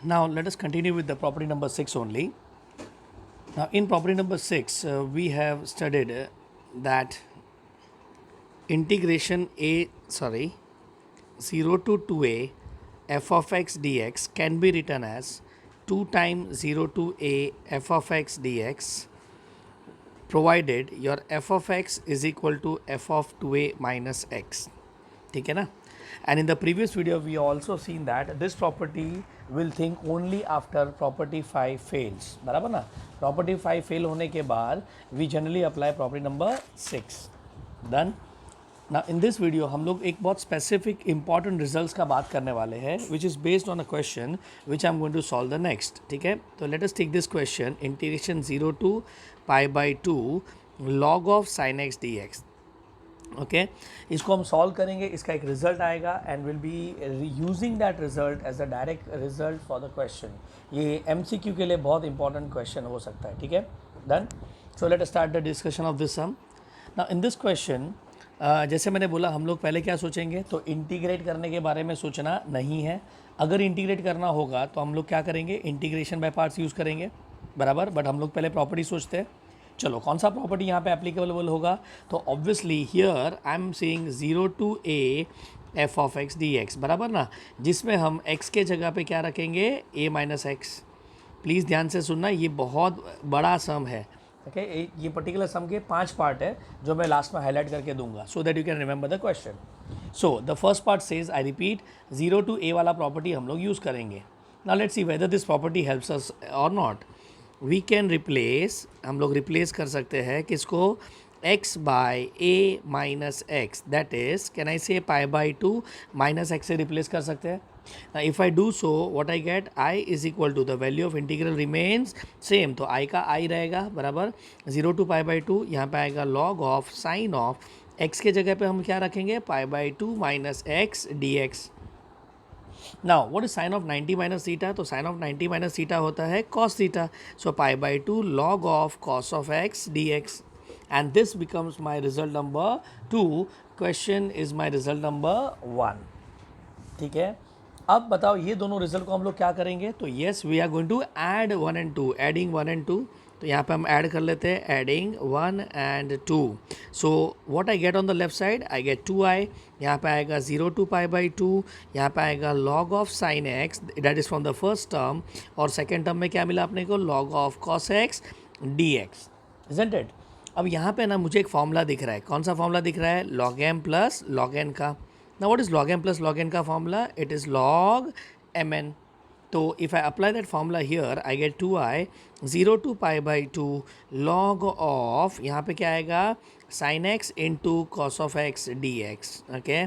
Now let us continue with the property number 6 only. Now in property number 6 we have studied that integration 0 to 2a f of x dx can be written as 2 times 0 to a f of x dx provided your f of x is equal to f of 2a minus x. ठीक है ना. And in the previous video we also seen that this property will think only after property 5 fails. बराबर ना. Property 5 fail होने के बाद we generally apply property number 6. Done. Now in this video हम लोग एक बहुत specific important results का बात करने वाले हैं which is based on a question which I'm going to solve the next. ठीक है. तो let us take this question integration 0 to pi by 2 log of sin x dx. Okay इसको हम सॉल्व करेंगे, इसका एक रिजल्ट आएगा and will be using that result as a direct result for the question. ये एमसीक्यू के लिए बहुत इंपॉर्टेंट क्वेश्चन हो सकता है. ठीक है. Done. So let us start the discussion of this sum. Now in this question जैसे मैंने बोला हम लोग पहले क्या सोचेंगे, तो इंटीग्रेट करने के बारे में सोचना नहीं है. अगर इंटीग्रेट करना होगा तो हम लोग क्या करेंगे, इंटीग्रेशन बाय पार्ट्स यूज़ करेंगे. बराबर. बट हम लोग पहले प्रॉपर्टी सोचते हैं. चलो कौन सा प्रॉपर्टी यहाँ पे एप्लीकेबल होगा, तो obviously here I am saying 0 to a f of x d x. बराबर ना, जिसमें हम x के जगह पे क्या रखेंगे, a माइनस एक्स. प्लीज़ ध्यान से सुनना, ये बहुत बड़ा सम है. ओके ये पर्टिकुलर सम के 5 पार्ट है जो मैं लास्ट में हाईलाइट करके दूंगा so that you can remember the question. So the first part says, I repeat, 0 to a वाला प्रॉपर्टी हम लोग यूज़ करेंगे. Now let's see whether this property helps us और नॉट. वी कैन रिप्लेस, हम लोग replace कर सकते हैं किसको, x by a minus x. That is can I say pi by 2 minus x से रिप्लेस कर सकते हैं. If I do so what I get, i is equal to the value of integral remains same. तो i का i रहेगा. बराबर 0 to pi by 2. यहाँ पे आएगा log of sine of x के जगह पे हम क्या रखेंगे, pi by 2 minus x d x. Now what is sine of 90 minus theta, तो साइन ऑफ 90 माइनस थीटा होता है cos theta. So pi by 2 log of cos of x d x and this becomes my result number 2. Question is my result number 1. ठीक है. अब बताओ ये दोनों result को हम लोग क्या करेंगे, तो yes we are going to add 1 and 2, adding 1 and 2. तो यहाँ पे हम ऐड कर लेते हैं adding 1 and 2. So what I get on the left side, I get 2i. यहाँ पे आएगा 0 टू पाई बाई 2. यहाँ पे आएगा log of sine x, that is from the first term. और सेकेंड टर्म में क्या मिला अपने को, log of cos x d x. Isn't it. अब यहाँ पे ना मुझे एक फॉर्मूला दिख रहा है. कौन सा फॉर्मूला दिख रहा है, log m plus log n का. Now what is log m plus log n का formula? It is log mn. तो if I apply that formula here, I get 2i 0 to pi by 2 log of, यहाँ पे क्या आएगा, sin x into cos of x dx. Okay,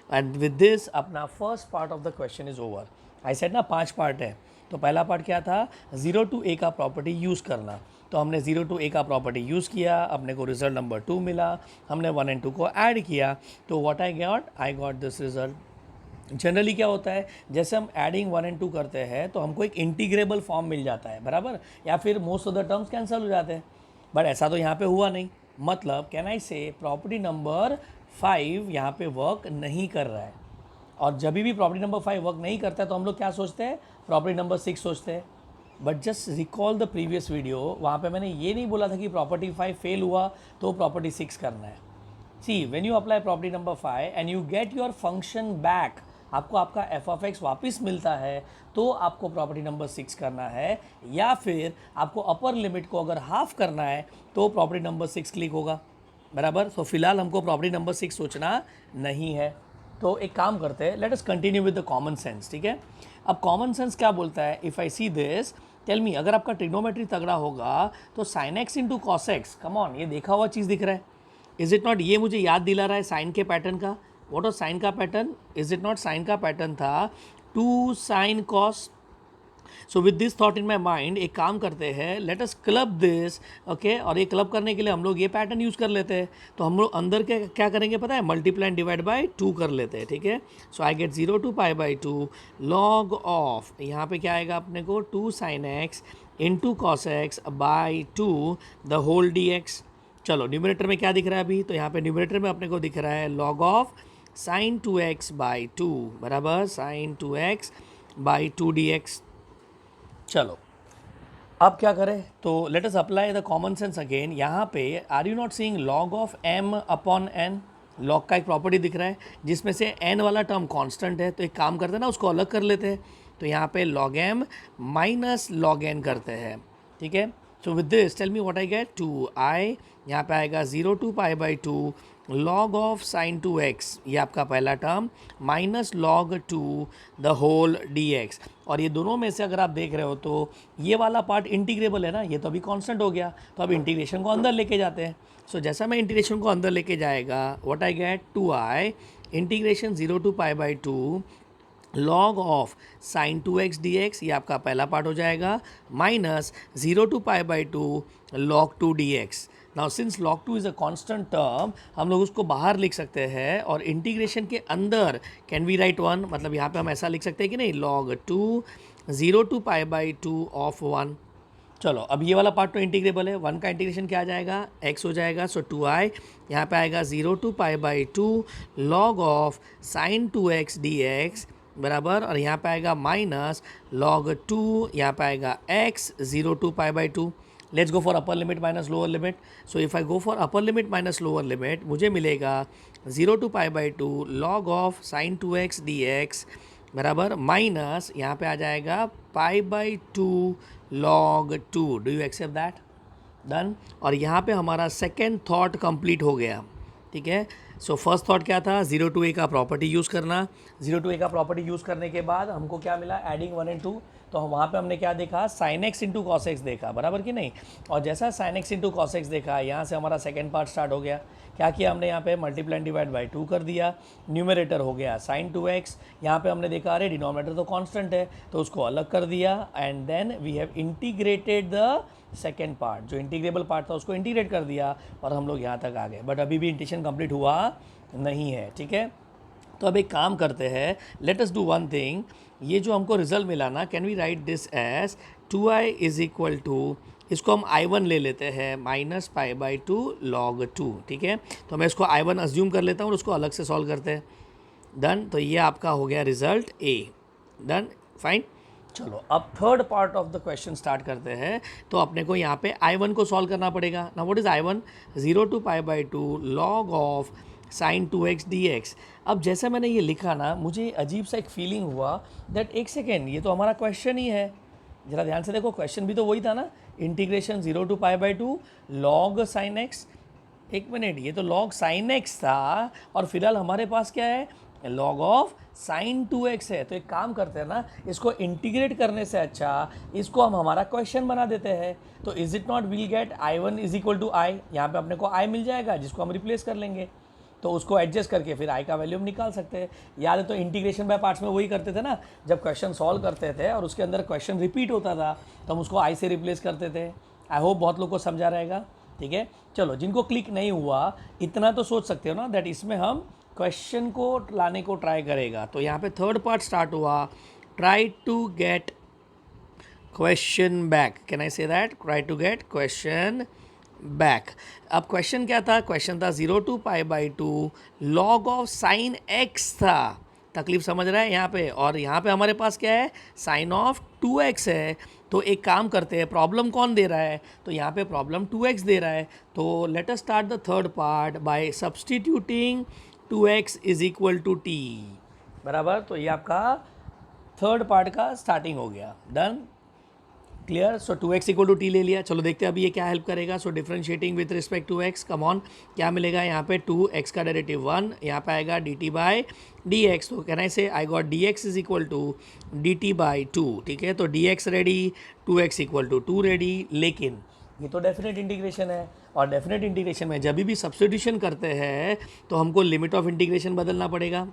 and with this अपना first part of the question is over. I said ना 5 part है. तो पहला part क्या था, 0 to a का प्रॉपर्टी यूज़ करना. तो हमने 0 टू a का प्रॉपर्टी यूज़ किया, अपने को रिजल्ट नंबर 2 मिला. हमने 1 एंड 2 को ऐड किया, तो what I got this result. Generally क्या होता है, जैसे हम एडिंग 1 एंड 2 करते हैं तो हमको एक इंटीग्रेबल फॉर्म मिल जाता है. बराबर. या फिर most of the terms cancel हो जाते हैं. बट ऐसा तो यहाँ पे हुआ नहीं. मतलब कैन आई से प्रॉपर्टी नंबर 5 यहाँ पे वर्क नहीं कर रहा है. और जब भी प्रॉपर्टी नंबर 5 वर्क नहीं करता है तो हम लोग क्या सोचते हैं, प्रॉपर्टी नंबर 6 सोचते हैं. But just recall the previous video, वहाँ पे मैंने ये नहीं बोला था कि प्रॉपर्टी 5 फेल हुआ तो प्रॉपर्टी 6 करना है. See when you apply property number 5 and you get your function back, आपको आपका एफ ऑफ एक्स वापस मिलता है, तो आपको प्रॉपर्टी नंबर 6 करना है. या फिर आपको अपर लिमिट को अगर हाफ करना है तो प्रॉपर्टी नंबर 6 क्लिक होगा. बराबर. तो फिलहाल हमको प्रॉपर्टी नंबर 6 सोचना नहीं है. तो एक काम करते हैं, let us continue with the common sense. ठीक है. अब कॉमन सेंस क्या बोलता है, if I see this, tell me, अगर आपका ट्रिग्नोमेट्री तगड़ा होगा तो sine x into cos x, come on, ये देखा हुआ चीज़ दिख रहा है. इज इट नॉट, ये मुझे याद दिला रहा है साइन के पैटर्न का. व्हाट वाज साइन का pattern, is it not, sine का पैटर्न था 2 sine cos. So with this thought in my mind एक काम करते हैं, let us club this. Okay, और ये क्लब करने के लिए हम लोग ये पैटर्न यूज़ कर लेते हैं. तो हम लोग अंदर के क्या करेंगे पता है, मल्टीप्लाई एंड डिवाइड बाय 2 कर लेते हैं. ठीक है. So I get 0 to pi by 2 log of, यहाँ पे क्या आएगा अपने को, 2 sin x into cos x by 2 the whole d x. चलो न्यूमरेटर में क्या दिख रहा है अभी, तो यहाँ पे न्यूमरेटर में अपने को दिख रहा है log of sine 2x by 2. बराबर, साइन 2x बाई 2 dx. चलो अब क्या करें, तो let us apply the common sense again. यहाँ पे are you not seeing log of m upon n? log का एक प्रॉपर्टी दिख रहा है जिसमें से n वाला टर्म कांस्टेंट है, तो एक काम करते हैं ना, उसको अलग कर लेते हैं। तो यहाँ पे log m minus log n करते हैं, ठीक है। So with this tell me what I get, 2i, यहाँ पे आएगा 0 to pi by 2 log of sine 2x, ये आपका पहला term, minus log 2 the whole dx। और ये दोनों में से अगर आप देख रहे हो तो ये वाला पार्ट इंटीग्रेबल है ना, ये तो अभी कांस्टेंट हो गया, तो अब इंटीग्रेशन को अंदर लेके जाते हैं। सो जैसा मैं इंटीग्रेशन को अंदर लेके जाएगा, what I get, 2i integration 0 to pi by 2 log of sine 2x dx, ये आपका पहला पार्ट हो जाएगा, minus 0 to pi by 2 log 2 dx। Now since log 2 is a constant term, हम लोग उसको बाहर लिख सकते हैं और इंटीग्रेशन के अंदर कैन वी राइट 1, मतलब यहाँ पे हम ऐसा लिख सकते हैं कि नहीं, log 2 0 to pi by 2 of 1। चलो अब ये वाला पार्ट तो इंटीग्रेबल है, 1 का इंटीग्रेशन क्या आ जाएगा, x हो जाएगा। सो 2i यहाँ पे आएगा 0 to pi by 2 log of sine 2x dx बराबर, और यहाँ पे आएगा माइनस log 2, यहाँ पे आएगा x 0 to pi by 2। Let's go for upper limit minus lower limit. So if I go for upper limit minus lower limit, मुझे मिलेगा 0 to pi by 2 log of sine 2x dx बराबर, minus यहाँ पे आ जाएगा pi by 2 log 2। Do you accept that? Done. और यहाँ पे हमारा सेकेंड थॉट कंप्लीट हो गया, ठीक है। सो फर्स्ट थॉट क्या था, 0 to a का प्रॉपर्टी यूज़ करना। 0 to a का प्रॉपर्टी यूज़ करने के बाद हमको क्या मिला, एडिंग 1 and 2। तो वहाँ पे हमने क्या देखा, sign x into cos x देखा, बराबर कि नहीं। और जैसा sign x into cos x देखा, यहाँ से हमारा सेकेंड पार्ट स्टार्ट हो गया। क्या किया हमने, यहाँ पे मल्टीप्लाई डिवाइड बाई 2 कर दिया, न्यूमरेटर हो गया साइन 2x। यहाँ पे हमने देखा अरे डिनोमिनेटर तो कांस्टेंट है, तो उसको अलग कर दिया, and then we have integrated the second part, जो इंटीग्रेबल पार्ट था उसको इंटीग्रेट कर दिया, और हम लोग यहाँ तक आ गए। बट अभी भी इंटीग्रेशन कंप्लीट हुआ नहीं है, ठीक है। तो अब एक काम करते हैं, let us do one thing. ये जो हमको रिजल्ट मिला ना, can we write this as 2i is equal to, इसको हम i1 ले लेते हैं, माइनस पाई बाई 2 log 2, ठीक है। तो मैं इसको i1 अज्यूम कर लेता हूँ और उसको अलग से सॉल्व करते हैं। डन। तो ये आपका हो गया रिजल्ट a। Done, fine. चलो अब third part of the question start करते हैं। तो अपने को यहाँ पे i1 को सॉल्व करना पड़ेगा ना। What is i1, 0 to pi by 2 log of sine 2x dx। अब जैसे मैंने ये लिखा ना, मुझे अजीब सा एक फीलिंग हुआ दैट एक सेकेंड, ये तो हमारा क्वेश्चन ही है। ज़रा ध्यान से देखो, क्वेश्चन भी तो वही था ना, integration 0 to pi by 2 log sine x. एक मिनट, ये तो log साइन एक्स था, और फिलहाल हमारे पास क्या है, log ऑफ साइन 2x है। तो एक काम करते हैं ना, इसको इंटीग्रेट करने से अच्छा इसको हम हमारा क्वेश्चन बना देते हैं। तो is it not, will get i1 is equal to I, यहाँ पे अपने को i मिल जाएगा जिसको हम रिप्लेस कर लेंगे। तो उसको एडजस्ट करके फिर i का वैल्यू हम निकाल सकते हैं। याद है तो इंटीग्रेशन बाय पार्ट्स में वही करते थे ना, जब क्वेश्चन सॉल्व करते थे और उसके अंदर क्वेश्चन रिपीट होता था तो हम उसको i से रिप्लेस करते थे। आई होप बहुत लोग को समझा रहेगा, ठीक है। चलो जिनको क्लिक नहीं हुआ, इतना तो सोच सकते हो ना दैट इसमें हम क्वेश्चन को लाने को ट्राई करेगा। तो यहाँ पे थर्ड पार्ट स्टार्ट हुआ, try to get question back. Can I say that, try to get question back. अब क्वेश्चन क्या था, क्वेश्चन था 0 to pi by 2 log of sine x था। तकलीफ समझ रहा है यहाँ पे, और यहाँ पे हमारे पास क्या है, साइन ऑफ 2x है। तो एक काम करते हैं, प्रॉब्लम कौन दे रहा है, तो यहाँ पे प्रॉब्लम 2x दे रहा है। तो let us start the third part by substituting 2x is equal to t, बराबर। तो ये आपका थर्ड पार्ट का स्टार्टिंग हो गया। Done, clear. So 2x equal to t ले लिया। चलो देखते हैं अभी ये क्या हेल्प करेगा। So differentiating with respect to x, come on, क्या मिलेगा यहाँ पे, 2x का डेरिवेटिव 1, यहाँ पे आएगा dt बाई dx। तो can I say I got dx is equal to dt by 2, ठीक है। तो dx ready, 2x equal to 2 ready. लेकिन ये तो डेफिनेट इंटीग्रेशन है, और डेफिनेट इंटीग्रेशन में जब भी सब्स्टिट्यूशन करते हैं तो हमको लिमिट ऑफ इंटीग्रेशन बदलना पड़ेगा,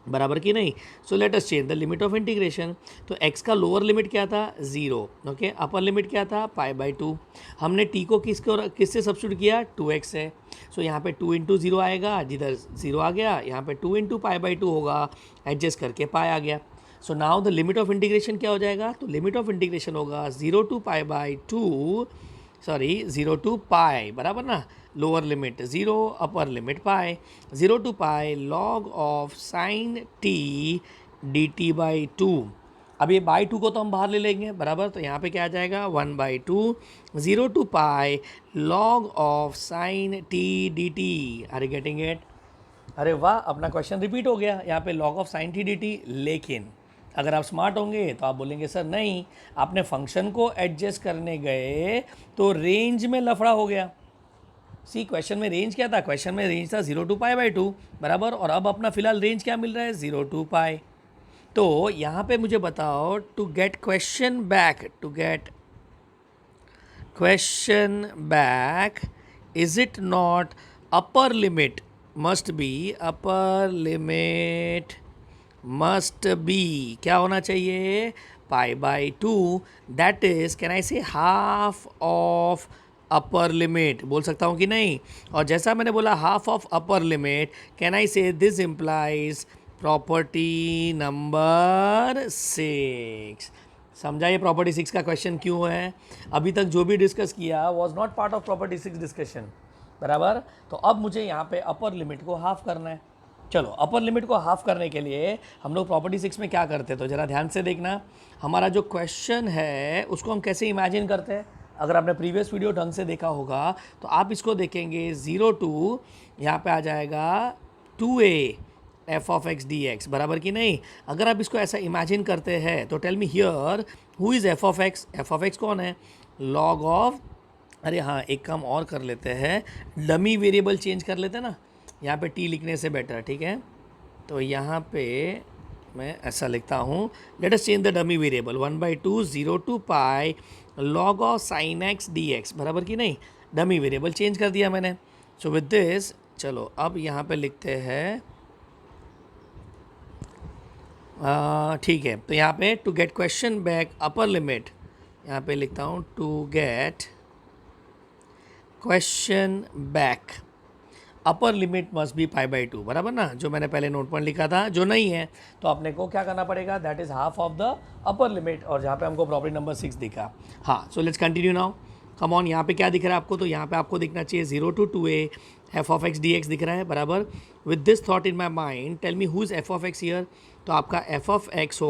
बराबर कि नहीं। सो let us change the limit of integration. तो x का लोअर लिमिट क्या था, 0, ओके। अपर लिमिट क्या था, पाई बाई 2। हमने t को किससे सब्स्टिट्यूट किया, 2x से। सो यहाँ पे 2 इंटू 0 आएगा, जिधर 0 आ गया, यहाँ पे 2 इंटू पाई बाई 2 होगा, एडजस्ट करके पाई आ गया। So now the limit of integration क्या हो जाएगा, तो लिमिट ऑफ इंटीग्रेशन होगा 0 to pi by 2, sorry 0 to पाई, बराबर ना। Lower limit 0, upper limit pi, 0 to पाई log of sine t dt by 2, अब ये बाई टू को तो हम बाहर ले लेंगे बराबर, तो यहाँ पे क्या आ जाएगा 1/2 0 to पाई log of sine t d t. Are you getting it? अरे वाह, अपना क्वेश्चन रिपीट हो गया यहाँ पे log of sine t d T. लेकिन अगर आप स्मार्ट होंगे तो आप बोलेंगे सर नहीं, आपने फंक्शन को एडजस्ट करने गए तो रेंज में लफड़ा हो गया। सी क्वेश्चन में रेंज क्या था? क्वेश्चन में रेंज था 0 to पाई/2 बराबर, और अब अपना फिलहाल रेंज क्या मिल रहा है? 0 to पाई। तो यहाँ पे मुझे बताओ, to get question back is it not upper limit must be क्या होना चाहिए? पाई/2। That is, can I say half of upper limit? बोल सकता हूँ कि नहीं? और जैसा मैंने बोला half of upper limit, can I से दिस इम्प्लाइज प्रॉपर्टी नंबर 6। समझा ये प्रॉपर्टी 6 का क्वेश्चन क्यों है? अभी तक जो भी डिस्कस किया was not part of property 6 discussion बराबर। तो अब मुझे यहाँ पे अपर लिमिट को हाफ करना है। चलो, अपर लिमिट को हाफ करने के लिए हम लोग प्रॉपर्टी 6 में क्या करते हैं, तो ज़रा ध्यान से देखना। हमारा जो क्वेश्चन है उसको हम कैसे इमेजिन करते हैं। अगर आपने प्रीवियस वीडियो ढंग से देखा होगा तो आप इसको देखेंगे 0 to यहाँ पे आ जाएगा 2a f of x d x बराबर कि नहीं। अगर आप इसको ऐसा इमेजिन करते हैं तो tell me here who is f of x? F of x कौन है? लॉग ऑफ, अरे हाँ एक काम और कर लेते हैं, डमी वेरिएबल चेंज कर लेते हैं ना, यहाँ पे टी लिखने से बेटर, ठीक है। तो यहाँ पे मैं ऐसा लिखता हूँ, late us change the dummy variable 1/2 0 to pi log of sine x d x बराबर कि नहीं। डमी वेरिएबल चेंज कर दिया मैंने। सो विद दिस चलो अब यहाँ पे लिखते हैं, ठीक है। तो यहाँ पे to get question back upper limit, यहाँ पे लिखता हूँ to get question back upper limit must be पाई/2 बराबर ना, जो मैंने पहले नोट पर लिखा था। जो नहीं है तो अपने को क्या करना पड़ेगा, that is half of the upper limit, और जहाँ पे हमको प्रॉपर्टी नंबर 6 दिखा। हाँ, so let's continue now. Come on, यहाँ पे क्या दिख रहा है आपको? तो यहाँ पे आपको दिखना चाहिए 0 to 2a f of x d x दिख रहा है बराबर। With this thought in my mind tell me who is f of x here. तो आपका एफ ऑफ एक्स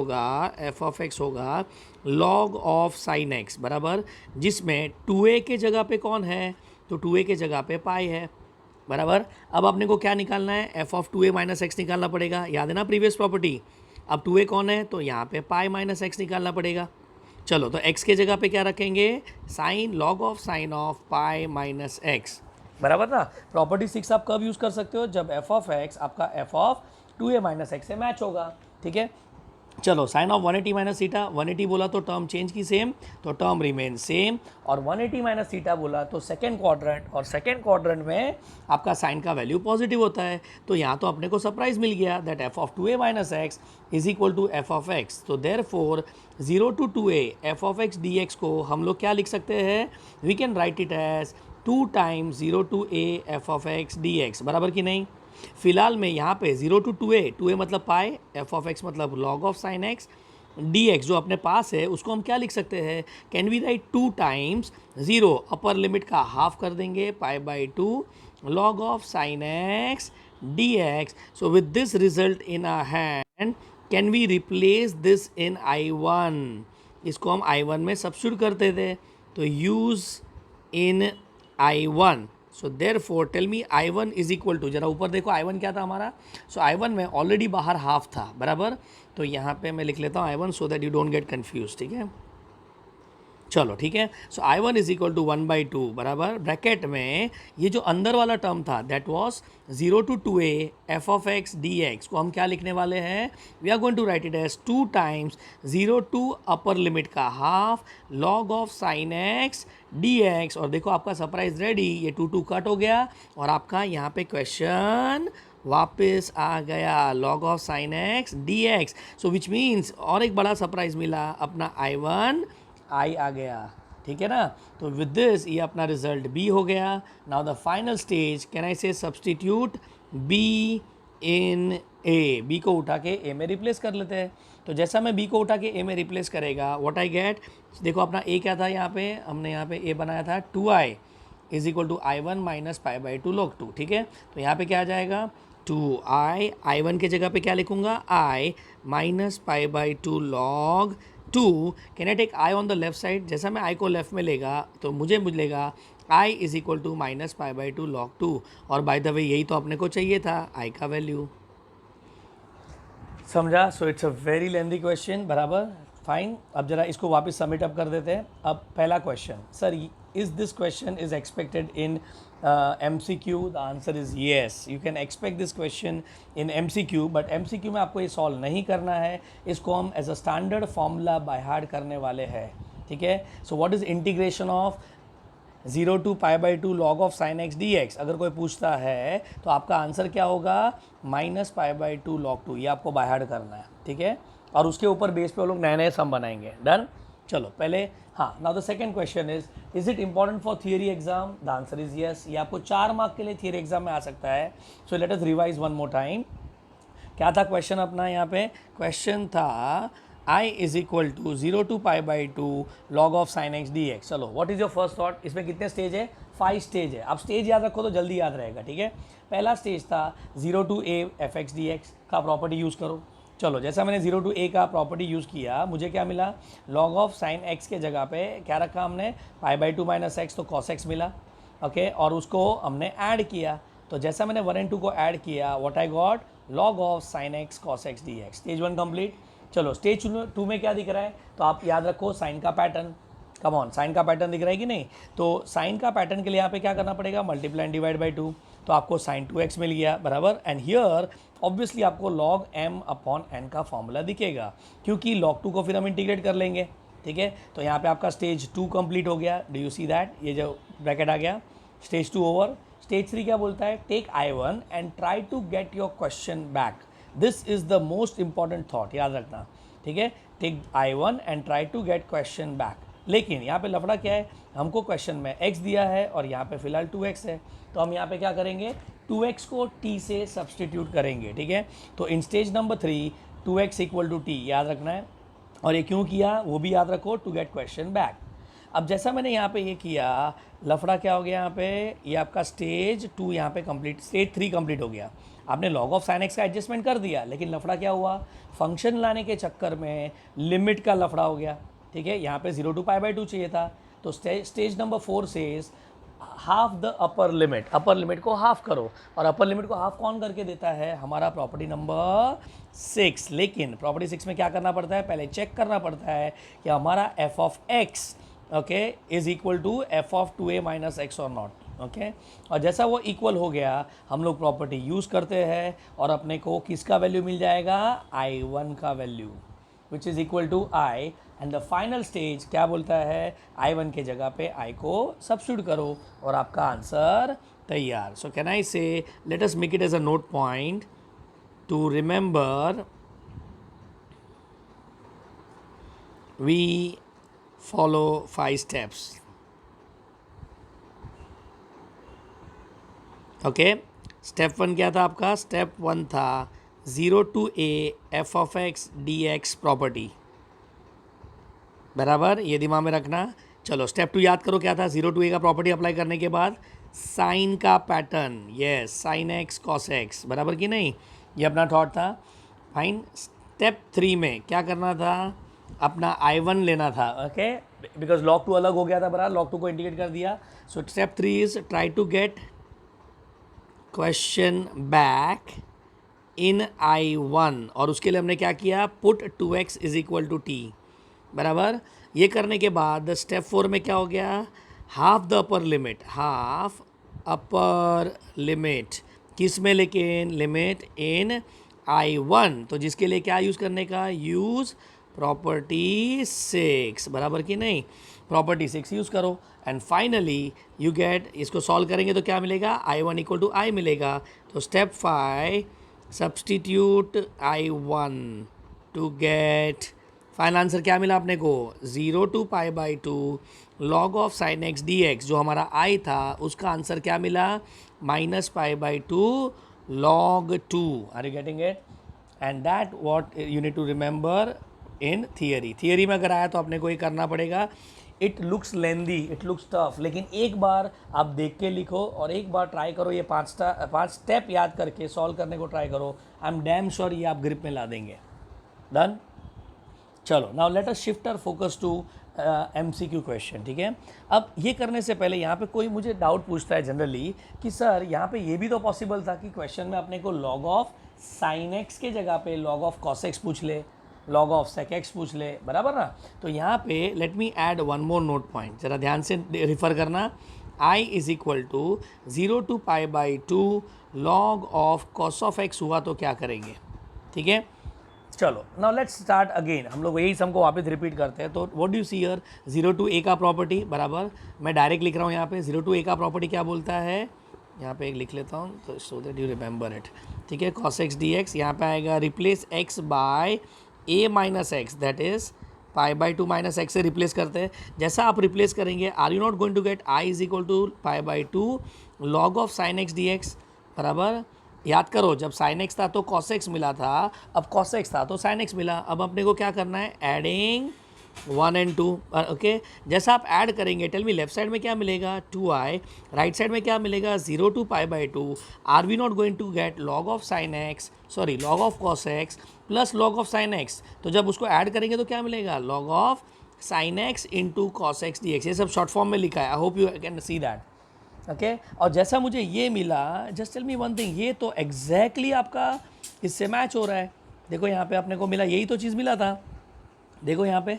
होगा लॉग ऑफ साइन एक्स बराबर, जिसमें 2a के जगह पे कौन है? तो 2a के जगह पे पाई है बराबर। अब अपने को क्या निकालना है? F of 2a minus x निकालना पड़ेगा। याद है ना प्रीवियस प्रॉपर्टी। अब 2a कौन है? तो यहाँ पे पाई माइनस एक्स निकालना पड़ेगा। चलो, तो x के जगह पे क्या रखेंगे? Sine, log of sine of pi minus x बराबर ना। प्रॉपर्टी 6 आप कब यूज़ कर सकते हो? जब एफ ऑफ एक्स आपका f of 2a minus x से मैच होगा, ठीक है। चलो, साइन ऑफ 180 माइनस थीटा, 180 बोला तो टर्म चेंज की सेम, तो टर्म रिमेन सेम, और 180 माइनस थीटा बोला तो सेकेंड क्वाड्रेंट, और सेकेंड क्वाड्रेंट में आपका साइन का वैल्यू पॉजिटिव होता है। तो यहाँ तो अपने को सरप्राइज मिल गया that f of 2a minus x is equal to f of x. तो therefore 0 to 2a f of x d x को हम लोग क्या लिख सकते हैं? We can write it as 2 times 0 to a f of x d x बराबर कि नहीं। फिलहाल में यहाँ पे 0 to 2a मतलब पाई, एफ ऑफ एक्स मतलब log of sine x, d x जो अपने पास है उसको हम क्या लिख सकते हैं? Can we write 2 times 0 upper limit का हाफ कर देंगे pi log of sine x d x. So with this result in a hand can we replace this in I1। इसको हम I1 में सब्स्टिट्यूट करते थे, तो use in I1। So therefore tell me I1 is equal to, जरा ऊपर देखो I1 क्या था हमारा। सो I1 में ऑलरेडी बाहर हाफ था बराबर, तो यहाँ पे मैं लिख लेता हूँ I1 so that you don't get confuse, ठीक है। चलो ठीक है। सो I1 इज इक्वल टू 1/2 बराबर, ब्रैकेट में ये जो अंदर वाला टर्म था that was 0 to 2a f of x d x को हम क्या लिखने वाले हैं? We are going to write it as 2 times 0 to upper limit का half log of sine x d x. और देखो आपका सरप्राइज रेडी, ये 2 कट हो गया और आपका यहाँ पे क्वेश्चन वापस आ गया, log of sine x d x. So which means और एक बड़ा सरप्राइज मिला, अपना I1 आई आ गया, ठीक है ना। तो विद दिस ये अपना रिजल्ट बी हो गया। Now the final stage, can I say substitute B in A. B को उठा के ए में रिप्लेस कर लेते हैं। तो जैसा मैं बी को उठा के ए में रिप्लेस करेगा, व्हाट आई गेट, देखो अपना ए क्या था, यहाँ पे हमने यहाँ पे ए बनाया था 2i is equal to I1 minus pi log 2, ठीक है। तो यहाँ पे क्या आ जाएगा टू आई वन की जगह पे क्या लिखूंगा, I minus pi by two log two. Can I take I on the left side, जैसा मैं आई को लेफ्ट में लेगा तो मुझे मिलेगा I is equal to minus pi by two log two. और बाय द वे यही तो अपने को चाहिए था, आई का वैल्यू। समझा? सो it's a very lengthy question, बराबर, फाइन। अब जरा इसको वापस सबमिट अप कर देते हैं। अब पहला question, sir is this question is expected in MCQ? The answer is yes, you can expect this question in MCQ, but MCQ में आपको ये सॉल्व नहीं करना है, इसको हम as a standard formula by heart करने वाले हैं, ठीक है। So what is integration of 0 to pi by two log of sine x d x? अगर कोई पूछता है तो आपका आंसर क्या होगा, minus pi by two log two. ये आपको बाय हार्ट करना है, ठीक है, और उसके ऊपर बेस पे वो लोग नए नए सम बनाएंगे। डन? चलो पहले, हाँ, now the second question is it important for theory exam? The answer is yes, ये आपको 4 मार्क के लिए थियरी एग्जाम में आ सकता है। So let us revise one more time. क्या था क्वेश्चन अपना यहाँ पे? क्वेश्चन था I is equal to 0 to pi by two log of sine x d x. चलो, what is your first thought? इसमें कितने स्टेज है? 5 स्टेज है। आप स्टेज याद रखो तो जल्दी याद रहेगा, ठीक है। पहला स्टेज था 0 to a f x d x का प्रॉपर्टी यूज़ करो। चलो, जैसा मैंने 0 टू ए का प्रॉपर्टी यूज़ किया, मुझे क्या मिला, लॉग ऑफ साइन एक्स के जगह पे क्या रखा हमने, पाई बाई टू माइनस एक्स, तो कॉस एक्स मिला, ओके, और उसको हमने ऐड किया। तो जैसा मैंने 1 एंड 2 को ऐड किया, what I got, log of sine x cos x d x. Stage 1 complete. चलो, स्टेज 2 में क्या दिख रहा है, तो आप याद रखो साइन का पैटर्न। कम ऑन, साइन का पैटर्न दिख रहा है कि नहीं? तो साइन का पैटर्न के लिए यहाँ पे क्या करना पड़ेगा, मल्टीप्लाई एंड डिवाइड बाई 2, तो आपको साइन 2x मिल गया, बराबर। एंड हियर ऑब्वियसली आपको लॉग m अपॉन n का फॉर्मूला दिखेगा, क्योंकि log 2 को फिर हम इंटीग्रेट कर लेंगे, ठीक है। तो यहाँ पे आपका स्टेज 2 कंप्लीट हो गया। Do you see that? ये जो ब्रैकेट आ गया, स्टेज 2 ओवर। स्टेज 3 क्या बोलता है, take I1 and try to get your question back. This is the most important thought, याद रखना, ठीक है। Take I1 and try to get question back. लेकिन यहाँ पे लफड़ा क्या है, हमको क्वेश्चन में x दिया है और यहाँ पे फिलहाल 2x है, तो हम यहाँ पे क्या करेंगे, 2x को t से सब्सटीट्यूट करेंगे, ठीक है। तो in stage number 3 2x equal to t, याद रखना है। और ये क्यों किया वो भी याद रखो, टू गेट क्वेश्चन बैक। अब जैसा मैंने यहाँ पे ये किया, लफड़ा क्या हो गया यहाँ पे, ये आपका स्टेज 2 यहाँ पे कंप्लीट, स्टेज 3 कंप्लीट हो गया। आपने लॉग ऑफ साइन एक्स का एडजस्टमेंट कर दिया, लेकिन लफड़ा क्या हुआ, फंक्शन लाने के चक्कर में लिमिट का लफड़ा हो गया, ठीक है। यहाँ पे 0 टू पाई बाई 2 चाहिए था, तो stage number 4 says half the upper limit को हाफ करो। और अपर लिमिट को हाफ कौन करके देता है, हमारा प्रॉपर्टी नंबर 6। लेकिन प्रॉपर्टी 6 में क्या करना पड़ता है, पहले चेक करना पड़ता है कि हमारा f of x, okay, is equal to f of 2a minus x और नॉट, ओके। और जैसा वो इक्वल हो गया, हम लोग प्रॉपर्टी यूज़ करते हैं और अपने को किसका वैल्यू मिल जाएगा, I1 का value, which is equal to I। And the final stage क्या बोलता है, I1 के जगह पे I को सब्स्टिट्यूट करो और आपका आंसर तैयार। सो can I say, let us make it as a note point to remember, we follow 5 steps, okay. Step 1 क्या था आपका, स्टेप 1 था 0 to a f of x dx property, बराबर, ये दिमाग में रखना। चलो स्टेप 2 याद करो क्या था, 0 टू a का प्रॉपर्टी अप्लाई करने के बाद साइन का pattern, yes, sine x cos x, बराबर कि नहीं, ये अपना थॉट था, फाइन। स्टेप 3 में क्या करना था, अपना I1 लेना था, ओके, बिकॉज लॉग 2 अलग हो गया था, बराबर, लॉग 2 को इंटीग्रेट कर दिया। So step 3 is try to get question back in I1, और उसके लिए हमने क्या किया, put 2x is equal to t, बराबर। ये करने के बाद स्टेप 4 में क्या हो गया, half the upper limit, half upper limit किस में, लेकिन लिमिट इन I1, तो जिसके लिए क्या यूज़ करने का, यूज़ प्रॉपर्टी 6, बराबर कि नहीं, प्रॉपर्टी 6 यूज़ करो। एंड फाइनली यू गेट, इसको सॉल्व करेंगे तो क्या मिलेगा, I1 इक्वल टू I मिलेगा। तो step 5 substitute I1 to get, final answer क्या मिला अपने को, 0 to pi by 2 log of sine x d x, जो हमारा I था उसका आंसर क्या मिला, minus pi by 2 log 2। Are you getting it? And that what you need to remember, in theory में अगर आया तो अपने को ये करना पड़ेगा. It looks lengthy, it looks tough, लेकिन एक बार आप देख के लिखो और एक बार ट्राई करो, ये 5 स्टेप याद करके सॉल्व करने को ट्राई करो. आई एम डैम श्योर ये आप ग्रिप में ला देंगे. डन. चलो now let us shift our focus to MCQ question. ठीक है, अब ये करने से पहले यहाँ पे कोई मुझे डाउट पूछता है जनरली कि सर यहाँ पे ये भी तो पॉसिबल था कि क्वेश्चन में अपने को लॉग ऑफ साइन एक्स के जगह पे लॉग ऑफ कॉस एक्स पूछ ले, लॉग ऑफ सेक एक्स पूछ ले, बराबर ना. तो यहाँ पे let me add one more note point, ज़रा ध्यान से रिफ़र करना. I is equal to 0 to π/2 log of cos of x हुआ तो क्या करेंगे. ठीक है, चलो नाउ लेट्स स्टार्ट अगेन. हम लोग यही सम को वापस रिपीट करते हैं. तो what do you see here, 0 to a का प्रॉपर्टी, बराबर. मैं डायरेक्ट लिख रहा हूँ यहाँ पे. 0 to a का प्रॉपर्टी क्या बोलता है, यहाँ पे एक लिख लेता हूँ तो so that you remember it. ठीक है, cos x dx यहाँ पे आएगा replace x by a minus x, that is π/2 minus x से रिप्लेस करते हैं. जैसा आप रिप्लेस करेंगे, are you not going to get i is equal to π/2 log of sine x d x, बराबर. याद करो, जब साइन एक्स था तो कॉस एक्स मिला था, अब कॉस एक्स था तो साइन एक्स मिला. अब अपने को क्या करना है, एडिंग 1 and 2. ओके, जैसा आप ऐड करेंगे, टेल मी लेफ्ट साइड में क्या मिलेगा 2i, राइट साइड में क्या मिलेगा 0 to π/2. Are we not going to get log of sine x, sorry log of cos x plus log of sine x. तो जब उसको ऐड करेंगे तो क्या मिलेगा, log of sine x into cos x d x. ये सब short form में लिखा है, I hope you can see that. Okay, और जैसा मुझे ये मिला, just tell me one thing, ये तो एग्जैक्टली आपका इससे मैच हो रहा है. देखो यहाँ पे अपने को मिला, यही तो चीज़ मिला था. देखो यहाँ पे,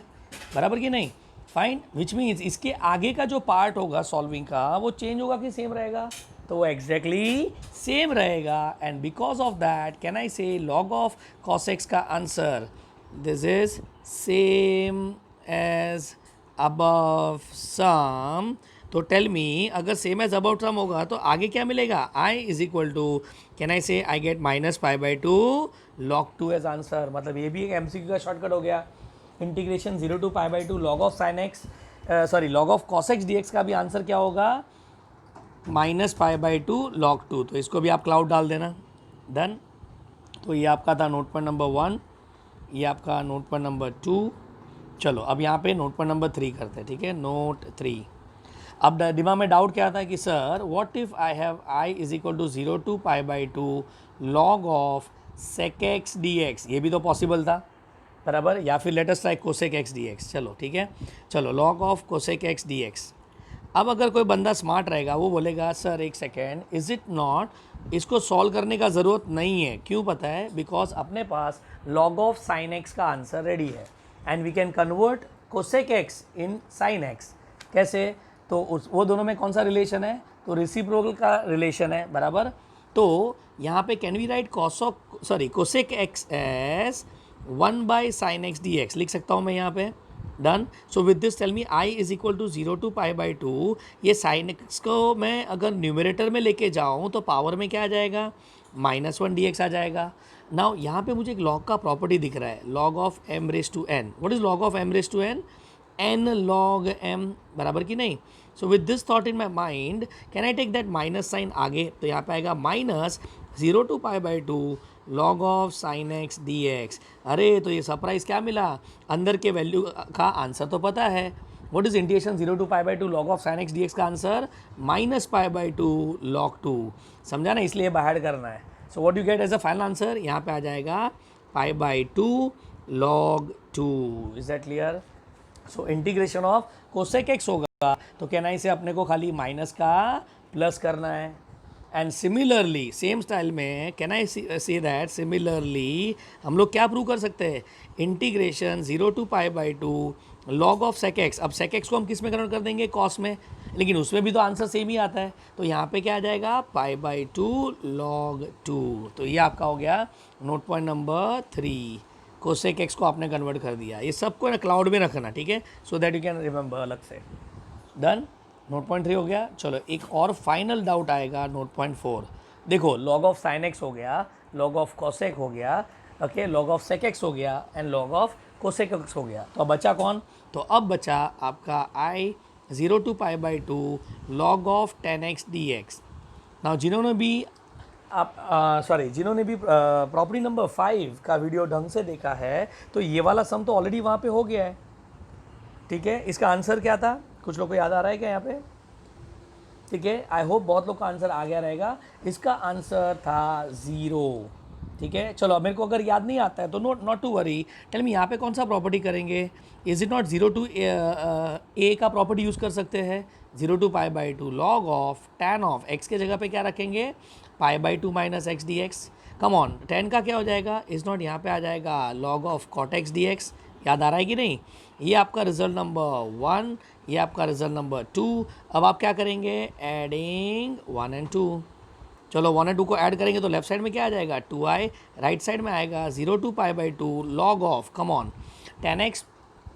बराबर कि नहीं. फाइन, विच मीन्स इसके आगे का जो पार्ट होगा सॉल्विंग का वो चेंज होगा कि सेम रहेगा, तो वो एग्जैक्टली सेम रहेगा. And because of that can I say log of cos x का answer this is same as above sum. तो टेल मी, अगर सेम एज अबाउट सम होगा तो आगे क्या मिलेगा, i is equal to, can I say I get minus π/2 log 2 as answer. मतलब ये भी एक MCQ का शॉर्टकट हो गया. Integration 0 to π/2 log of sine x, sorry log of cos x d x का भी आंसर क्या होगा, माइनस π/2 log 2. तो इसको भी आप क्लाउड डाल देना. डन. तो ये आपका था नोट पॉइंट नंबर 1, ये आपका नोट पॉइंट नंबर 2. चलो अब यहाँ पे नोट पॉइंट नंबर 3 करते हैं. ठीक है, नोट 3. अब दिमाग में डाउट क्या आता है कि sir what if I have i is equal to 0 to π/2 log of sec x d x. ये भी तो पॉसिबल था, बराबर. या फिर let us try cosec x d x. चलो ठीक है, चलो log of cosec x d x. अब अगर कोई बंदा स्मार्ट रहेगा वो बोलेगा सर एक सेकेंड, इज़ इट नॉट, इसको सॉल्व करने का ज़रूरत नहीं है. क्यों पता है, बिकॉज अपने पास लॉग ऑफ साइन एक्स का आंसर रेडी है and we can convert cosec x in sine x. कैसे, तो वो दोनों में कौन सा रिलेशन है, तो रेसिप्रोकल का रिलेशन है, बराबर. तो यहाँ पे can we write cosec x as 1/sin x dx लिख सकता हूँ मैं यहाँ पे. Done. So with this tell me i is equal to 0 to π/2. ये साइन एक्स को मैं अगर न्यूमरेटर में लेके जाऊँ तो पावर में क्या आ जाएगा, -1 dx आ जाएगा. नाउ यहाँ पे मुझे एक लॉग का प्रॉपर्टी दिख रहा है, log of m⁻n. What is log of m⁻n, n log m, बराबर कि नहीं. So with this thought in my mind can I take that minus sign आगे, तो यहाँ पे आएगा minus 0 to π/2 log of sine x d x. अरे तो ये सरप्राइज क्या मिला, अंदर के वैल्यू का आंसर तो पता है. What is integration 0 to π/2 log of sine x d x का आंसर माइनस π/2 log 2. समझा ना, इसलिए बाहर करना है. So what you get as a final answer, यहाँ पे आ जाएगा π/2 log 2. Is that clear. So integration of cosec x होगा तो कैन आई से अपने को खाली माइनस का प्लस करना है. एंड सिमिलरली सेम स्टाइल में can I say that similarly हम लोग क्या प्रूव कर सकते हैं, integration 0 to π/2 log of sec x. अब सेक एक्स को हम किस में कन्वर्ट कर देंगे, कॉस में, लेकिन उसमें भी तो आंसर सेम ही आता है. तो यहाँ पे क्या आ जाएगा, π/2 log 2. तो ये आपका हो गया note point number 3. Cosec x को आपने कन्वर्ट कर दिया. ये सबको ना क्लाउड में रखना, ठीक है, सो दैट यू कैन रिमेंबर अलग से. डन. नोट पॉइंट 3 हो गया. चलो एक और फाइनल डाउट आएगा, नोट पॉइंट 4. देखो लॉग ऑफ साइन एक्स हो गया, लॉग ऑफ कोसेक हो गया, okay, log of sec x हो गया and log of cosec x हो गया. तो अब बचा कौन, तो अब बचा आपका i 0 to π/2 log of tan x dx. Now जिन्होंने भी आप सॉरी, जिन्होंने भी प्रॉपर्टी नंबर 5 का वीडियो ढंग से देखा है तो ये वाला सम तो ऑलरेडी वहाँ पे हो गया है, ठीक है। इसका आंसर क्या था, कुछ लोग को याद आ रहा है क्या यहाँ पे? ठीक है, आई होप बहुत लोग का आंसर आ गया रहेगा। इसका आंसर था 0, ठीक है। चलो, अब मेरे को अगर याद नहीं आता है तो not to worry, tell me यहाँ पे कौन सा प्रॉपर्टी करेंगे? Is it not 0 to a का प्रॉपर्टी यूज़ कर सकते हैं? 0 to pi by two log of tan of x के जगह पे क्या रखेंगे? Pi by two minus x d x. Come on, tan का क्या हो जाएगा? इज नॉट यहाँ पे आ जाएगा log of cot x d x. याद आ रहा है कि नहीं? ये आपका रिजल्ट नंबर 1, ये आपका रिजल्ट नंबर 2। अब आप क्या करेंगे? Adding 1 and 2। चलो 1 और 2 को ऐड करेंगे तो लेफ्ट साइड में क्या आ जाएगा? 2i, राइट साइड में आएगा 0 to pi by two log of, come on, 10x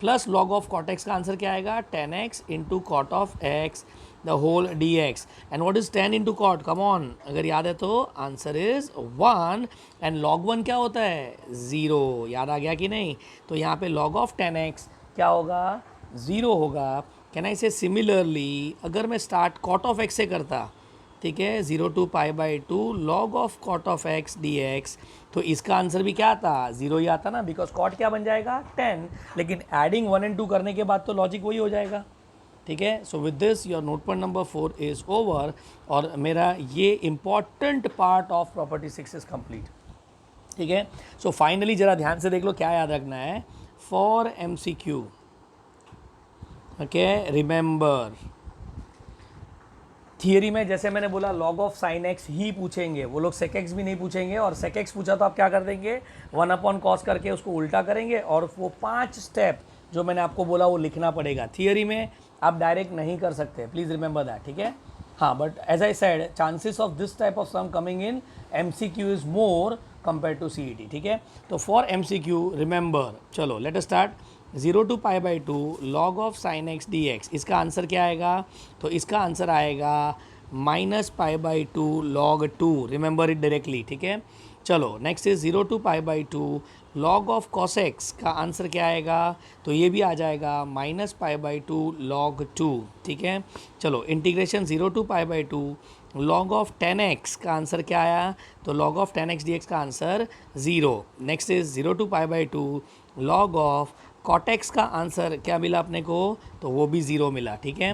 plus log of cot x का आंसर क्या आएगा? 10x into cot of x the whole d x. And what is 10 into cot? Come on, अगर याद है तो answer is 1 and log 1 क्या होता है? 0। याद आ गया कि नहीं? तो यहाँ पे लॉग ऑफ 10x क्या होगा? 0 होगा। कैन आई से सिमिलरली अगर मैं स्टार्ट कॉट ऑफ एक्स से करता, ठीक है, 0 to pi by two log of cot of x d x, तो इसका आंसर भी क्या आता? 0 ही आता ना, बिकॉज कॉट क्या बन जाएगा? 10। लेकिन एडिंग 1 एंड 2 करने के बाद तो लॉजिक वही हो जाएगा, ठीक है। So with this your note point number 4 is over, और मेरा ये important part of property 6 is complete, ठीक है। सो फाइनली जरा ध्यान से देख लो, क्या याद रखना है for MCQ, okay. Remember, theory में जैसे मैंने बोला लॉग ऑफ साइन एक्स ही पूछेंगे, वो लोग सेक एक्स भी नहीं पूछेंगे। और सेक एक्स पूछा तो आप क्या कर देंगे? 1 अपॉन कॉस करके उसको उल्टा करेंगे, और वो 5 स्टेप जो मैंने आपको बोला वो लिखना पड़ेगा। थियरी में आप डायरेक्ट नहीं कर सकते, प्लीज़ रिमेंबर दैट, ठीक है। हाँ, but as I said, chances of this type of sum coming in MCQ is more compare to CET, ठीक है। तो फॉर MCQ रिमेंबर, चलो let us start. 0 to pi by two log of sine x d x, इसका answer क्या आएगा? तो इसका answer आएगा minus pi by two log 2, remember it directly, ठीक है। चलो next is 0 to pi by two log of cos x का आंसर क्या आएगा? तो ये भी आ जाएगा minus pi by two log 2, ठीक है। चलो integration 0 to pi by two log of 10x का आंसर क्या आया? तो लॉग ऑफ 10x dx का answer 0। Next is 0 to pi by two log of cot x का आंसर क्या मिला अपने को? तो वो भी 0 मिला, ठीक है।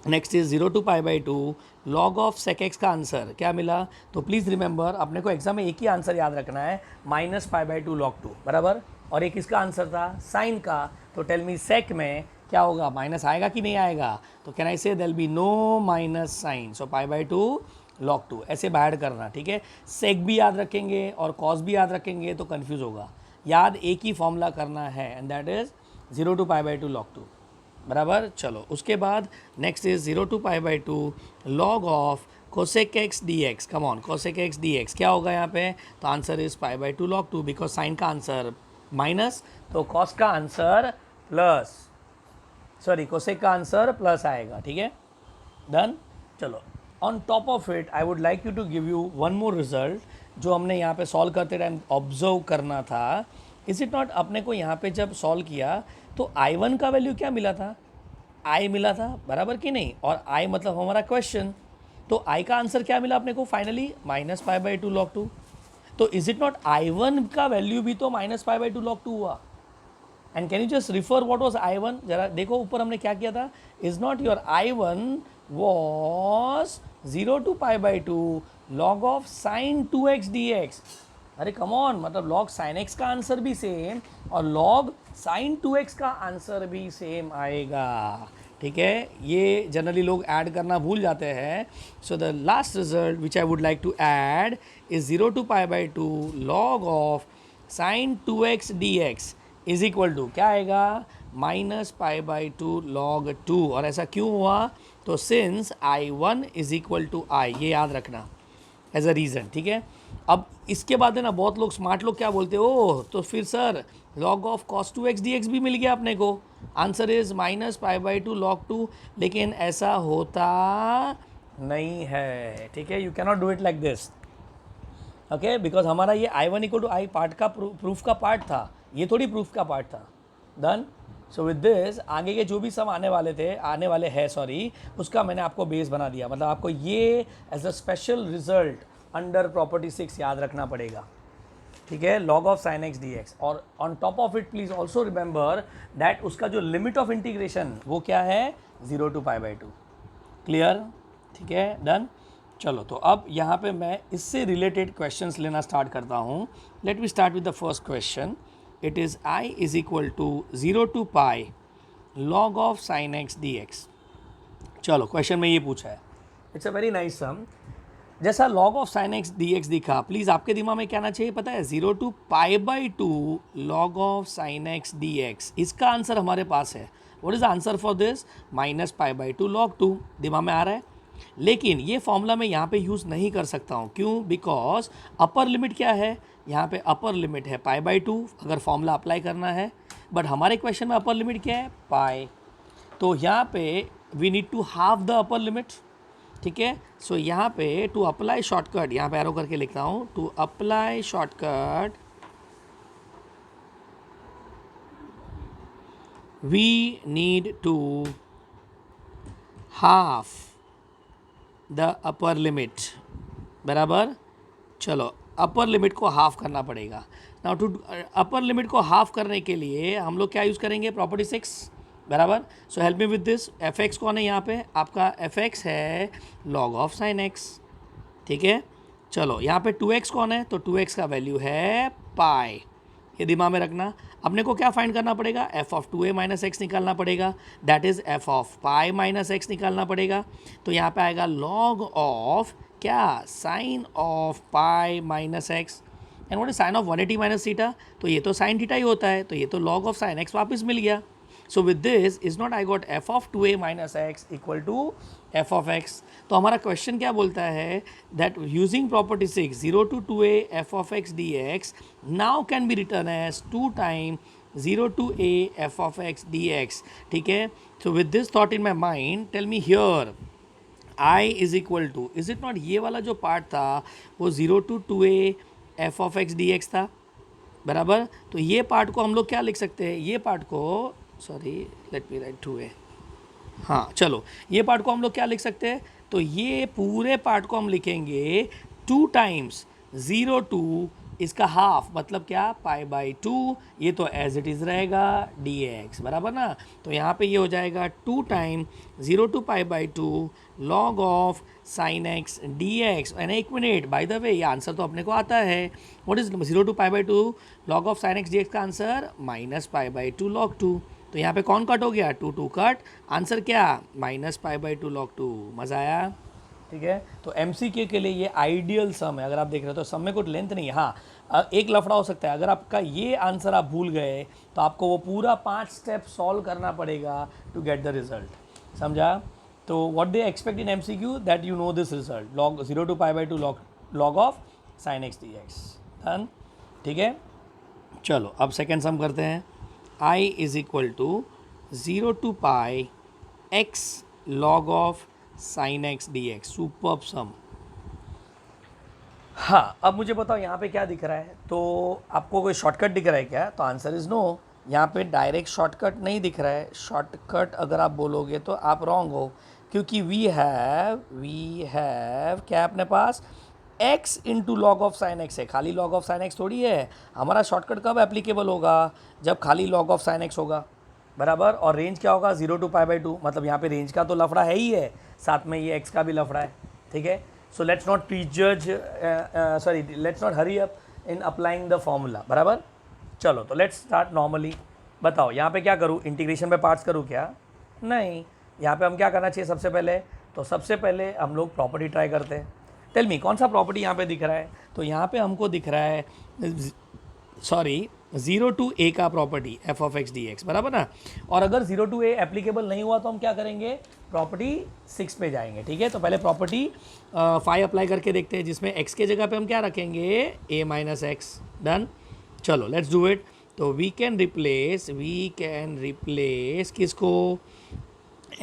Next is 0 to pi by two log of sec x का आंसर क्या मिला? तो प्लीज़ रिमेंबर, अपने को एग्जाम में एक ही आंसर याद रखना है, minus pi by two log 2, बराबर। और एक इसका आंसर था साइन का, तो टेल मी सेक में क्या होगा? माइनस आएगा कि नहीं आएगा? तो can I say there be no minus sign, so pi by two log 2, ऐसे बाहर करना, ठीक है। सेक भी याद रखेंगे और कॉस भी याद रखेंगे तो कन्फ्यूज़ होगा। याद एक ही फॉर्मूला करना है, and that is 0 to pi by two log 2, बराबर। चलो उसके बाद next is 0 to pi by two log of cosec x d x. Come on, cosec x d x क्या होगा यहाँ पे? तो answer is pi by two log 2, because sine का आंसर माइनस, तो कॉस का आंसर प्लस, सॉरी कोसेक का answer plus आएगा, ठीक है। डन। चलो on top of it I would like you to give you one more result जो हमने यहाँ पे सॉल्व करते टाइम ऑब्जर्व करना था। इज इट नॉट, अपने को यहाँ पे जब सॉल्व किया तो I1 का वैल्यू क्या मिला था? I मिला था, बराबर कि नहीं? और I मतलब हमारा क्वेश्चन, तो I का आंसर क्या मिला अपने को finally? Minus pi by two log 2। तो इज इट नॉट I1 का वैल्यू भी तो minus pi by two log 2 हुआ? And can you just refer what was I1? जरा देखो ऊपर हमने क्या किया था। Is not your I1 was 0 to pi by two log of sine 2x dx। अरे कम ऑन, मतलब लॉग साइन x का आंसर भी सेम और लॉग साइन 2x का आंसर भी सेम आएगा, ठीक है। ये जनरली लोग ऐड करना भूल जाते हैं। So the last result which I would like to add is 0 to pi by two log of sine 2x dx is equal to क्या आएगा? Minus pi by two log 2। और ऐसा क्यों हुआ? तो since I1 is equal to I, ये याद रखना एज अ रीज़न, ठीक है। अब इसके बाद है ना, बहुत लोग स्मार्ट लोग क्या बोलते हो, तो फिर sir log of cos 2x dx भी मिल गया अपने को, answer is minus pi by two log 2। लेकिन ऐसा होता नहीं है, ठीक है। You cannot do it like this, okay, because हमारा ये I1 equal to I part का प्रूफ का पार्ट था, ये थोड़ी प्रूफ का पार्ट था। डन। सो विद दिस आगे के जो भी सम आने वाले हैं, सॉरी, उसका मैंने आपको बेस बना दिया, मतलब आपको ये as a special result under property 6 याद रखना पड़ेगा, ठीक है, log of sine x d x. और on top of it please also remember that उसका जो लिमिट ऑफ इंटीग्रेशन वो क्या है, 0 to π/2। क्लियर, ठीक है, डन। चलो तो अब यहाँ पे मैं इससे रिलेटेड क्वेश्चंस लेना स्टार्ट करता हूँ। Let we start with the first question. It is I is equal to 0 to π log of sine x d x. चलो क्वेश्चन में ये पूछा है, it's a very nice sum. जैसा log of sine x d x दिखा, please आपके दिमाग में क्या आना चाहिए पता है, 0 to π/2 log of sine x d x. इसका आंसर हमारे पास है। What is the answer for this, -π/2 log 2। दिमाग में आ रहा है। लेकिन ये फॉर्मूला मैं यहाँ पे यूज़ नहीं कर सकता हूँ, क्यों, बिकॉज अपर लिमिट क्या है, यहाँ पे अपर लिमिट है π/2 अगर फॉर्मूला अप्लाई करना है, बट हमारे क्वेश्चन में अपर लिमिट क्या है, पाई। तो यहाँ पे we need to half the upper limit, ठीक है। सो यहाँ पे टू अप्लाई शॉर्टकट, यहाँ पे एरो करके लिखता हूँ, to apply shortcut we need to half the upper limit, बराबर। चलो अपर लिमिट को हाफ करना पड़ेगा। नाउ टू अपर लिमिट को हाफ करने के लिए हम लोग क्या यूज़ करेंगे, प्रॉपर्टी 6, बराबर। So help me with this. F x कौन है यहाँ पे, आपका एफ एक्स है log ऑफ साइन एक्स, ठीक है। चलो यहाँ पे 2x कौन है, तो 2x का वैल्यू है पाई। ये दिमाग में रखना। अपने को क्या फाइंड करना पड़ेगा, f of 2a minus x निकालना पड़ेगा, that is f of pi minus x निकालना पड़ेगा। तो यहाँ पे आएगा log ऑफ क्या, sine of pi minus x. And what is sine of 180 minus theta, तो ये तो साइन थीटा ही होता है, तो ये तो log ऑफ साइन एक्स वापस मिल गया। So with this is not I got f of 2a minus x equal to f of x। तो हमारा क्वेश्चन क्या बोलता है, that using property 6 0 to 2a f of x dx now can be written as 2 time 0 to a f of x dx, ठीक है। So with this thought in my mind tell me here I is equal to, is it not ये वाला जो part था वो 0 to 2a f of x dx था, बराबर। तो ये पार्ट को हम लोग क्या लिख सकते हैं, ये पार्ट को, sorry let me right 2a, हाँ चलो ये पार्ट को हम लोग क्या लिख सकते हैं, तो ये पूरे पार्ट को हम लिखेंगे 2 टाइम्स 0 to इसका हाफ, मतलब क्या, π/2। ये तो एज इट इज़ रहेगा dx, बराबर ना। तो यहाँ पे ये हो जाएगा 2 time 0 to π/2 log of sine x dx। And एक मिनट, बाय द वे ये आंसर तो अपने को आता है। What is 0 to π/2 log of sine x dx का आंसर -π/2 log 2। तो यहाँ पे कौन कट हो गया, 2 2 कट, आंसर क्या, -π/2 log 2। मज़ा आया, ठीक है। तो MCQ के लिए ये आइडियल सम है। अगर आप देख रहे हो तो सम में कुछ लेंथ नहीं है। हाँ एक लफड़ा हो सकता है, अगर आपका ये आंसर आप भूल गए तो आपको वो पूरा 5 स्टेप सॉल्व करना पड़ेगा टू गेट द रिजल्ट, समझा। तो what they expect in MCQ, that you know this result, log 0 to π/2 log of sine x dx, done, ठीक है। चलो अब सेकेंड सम करते हैं। I is equal to 0 to π x log of sine x dx, superb sum. हाँ अब मुझे बताओ यहाँ पे क्या दिख रहा है, तो आपको कोई शॉर्टकट दिख रहा है क्या, तो आंसर इज़ नो। यहाँ पे डायरेक्ट शॉर्टकट नहीं दिख रहा है। शॉर्टकट अगर आप बोलोगे तो आप रॉन्ग हो, क्योंकि वी हैव क्या अपने पास, x into log of sine x है, खाली लॉग ऑफ साइन एक्स थोड़ी है। हमारा शॉर्टकट कब एप्लीकेबल होगा, जब खाली लॉग ऑफ साइन एक्स होगा, बराबर। और रेंज क्या होगा, 0 to π/2, मतलब यहाँ पे रेंज का तो लफड़ा है ही है, साथ में ये x का भी लफड़ा है, ठीक है। So let's not prejudge, sorry let's not hurry up in applying the formula, बराबर। चलो तो लेट्स स्टार्ट नॉर्मली। बताओ यहाँ पे क्या करूँ, इंटीग्रेशन पे पार्ट्स करूँ क्या, नहीं। यहाँ पे हम क्या करना चाहिए सबसे पहले, तो सबसे पहले हम लोग प्रॉपर्टी ट्राई करते हैं। टेल मी कौन सा प्रॉपर्टी यहाँ पे दिख रहा है, तो यहाँ पे हमको दिख रहा है, सॉरी 0 to a का property f of x dx, बराबर ना। और अगर 0 to a एप्लीकेबल नहीं हुआ तो हम क्या करेंगे, प्रॉपर्टी 6 पे जाएंगे, ठीक है। तो पहले प्रॉपर्टी 5 अप्लाई करके देखते हैं, जिसमें x के जगह पे हम क्या रखेंगे, a माइनस एक्स, डन। चलो लेट्स डू इट। तो वी कैन रिप्लेस किसको,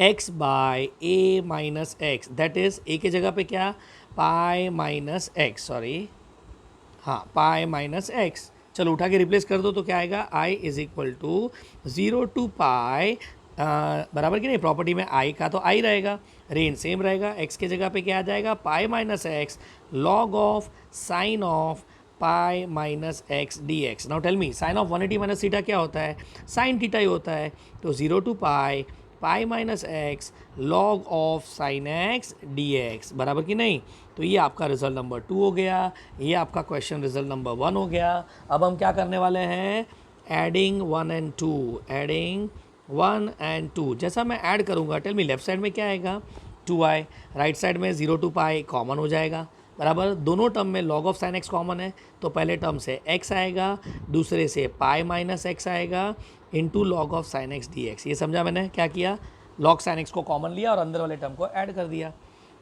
x by a minus x, that is a के जगह पे क्या, पाई माइनस एक्स, सॉरी हाँ पाई माइनस एक्स। चलो उठा के रिप्लेस कर दो तो क्या आएगा, I is equal to 0 to π बराबर कि नहीं, प्रॉपर्टी में आई का तो आई रहेगा, रेन सेम रहेगा, एक्स की जगह पे क्या आ जाएगा, pi minus x log of sine of pi minus x d x. Now tell me sine of 180 minus theta क्या होता है, साइन थीटा ही होता है, तो 0 to pi pi minus x log of sine x d x, बराबर कि नहीं। तो ये आपका रिजल्ट नंबर 2 हो गया, ये आपका क्वेश्चन रिजल्ट नंबर 1 हो गया। अब हम क्या करने वाले हैं, एडिंग 1 एंड 2, एडिंग 1 एंड 2। जैसा मैं ऐड करूँगा, टेल मी लेफ्ट साइड में क्या आएगा, 2i, राइट साइड में 0 टू पाई कॉमन हो जाएगा, बराबर। दोनों टर्म में log of sine x common है, तो पहले टर्म से x आएगा, दूसरे से पाई माइनस एक्स आएगा into log of sine x d x. ये समझा मैंने क्या किया, लॉग साइन एक्स को कॉमन लिया और अंदर वाले टर्म को ऐड कर दिया।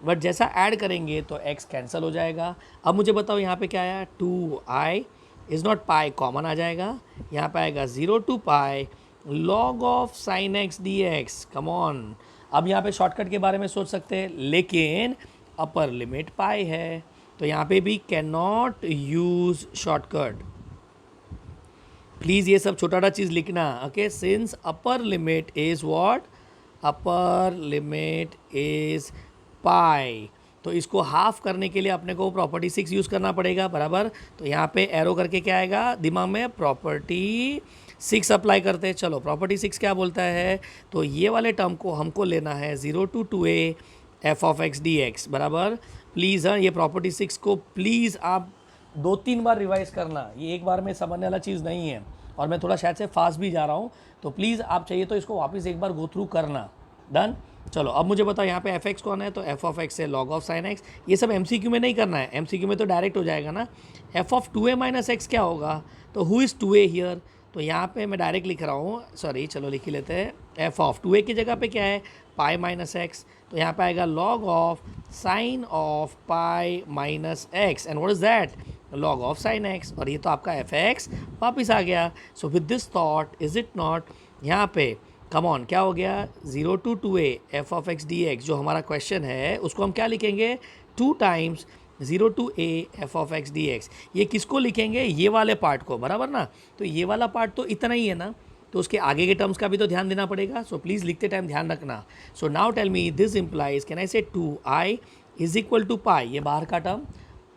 बट जैसा ऐड करेंगे तो x कैंसिल हो जाएगा। अब मुझे बताओ यहाँ पे क्या आया, 2i is not pi common आ जाएगा, यहाँ पे आएगा 0 to pi log of sine x d x. Come on, अब यहाँ पे शॉर्टकट के बारे में सोच सकते हैं, लेकिन अपर लिमिट पाई है, तो यहाँ पे भी can not use shortcut. Please ये सब छोटा चीज़ लिखना, okay. Since upper limit is what, upper limit is पाई, तो इसको हाफ करने के लिए अपने को प्रॉपर्टी 6 यूज़ करना पड़ेगा, बराबर। तो यहाँ पे एरो करके क्या आएगा दिमाग में, प्रॉपर्टी 6 अप्लाई करते हैं। चलो प्रॉपर्टी 6 क्या बोलता है, तो ये वाले टर्म को हमको लेना है 0 to 2a f of x d x, बराबर। प्लीज़ हाँ, ये प्रॉपर्टी 6 को प्लीज़ आप 2-3 बार रिवाइज करना, ये एक बार में समझने वाला चीज़ नहीं है, और मैं थोड़ा शायद से फास्ट भी जा रहा हूँ, तो प्लीज़ आप चाहिए तो इसको वापस एक बार गो थ्रू करना। डन। चलो अब मुझे बताओ यहाँ पे एफ एक्स कौन है, तो एफ ऑफ एक्स है लॉग ऑफ साइन एक्स। ये सब एमसीक्यू में नहीं करना है, एमसीक्यू में तो डायरेक्ट हो जाएगा ना। F of 2a minus x क्या होगा, तो हु इज़ 2a हियर, तो यहाँ पे मैं डायरेक्ट लिख रहा हूँ, सॉरी चलो लिख ही लेते हैं। एफ ऑफ 2a की जगह पे क्या है, पाई माइनस एक्स, तो यहाँ पे आएगा log of sine of pi minus x, and what is that, log of sine x, और ये तो आपका एफ एक्स वापिस आ गया। So with this thought is it not, यहाँ पे कम ऑन क्या हो गया, 0 to 2a f of x d x जो हमारा क्वेश्चन है उसको हम क्या लिखेंगे, 2 times 0 to a f of x d x. ये किसको लिखेंगे, ये वाले पार्ट को, बराबर ना। तो ये वाला पार्ट तो इतना ही है ना, तो उसके आगे के टर्म्स का भी तो ध्यान देना पड़ेगा। सो प्लीज़ लिखते टाइम ध्यान रखना। So now tell me this implies, can I say 2i is equal to पाई, ये बाहर का टर्म,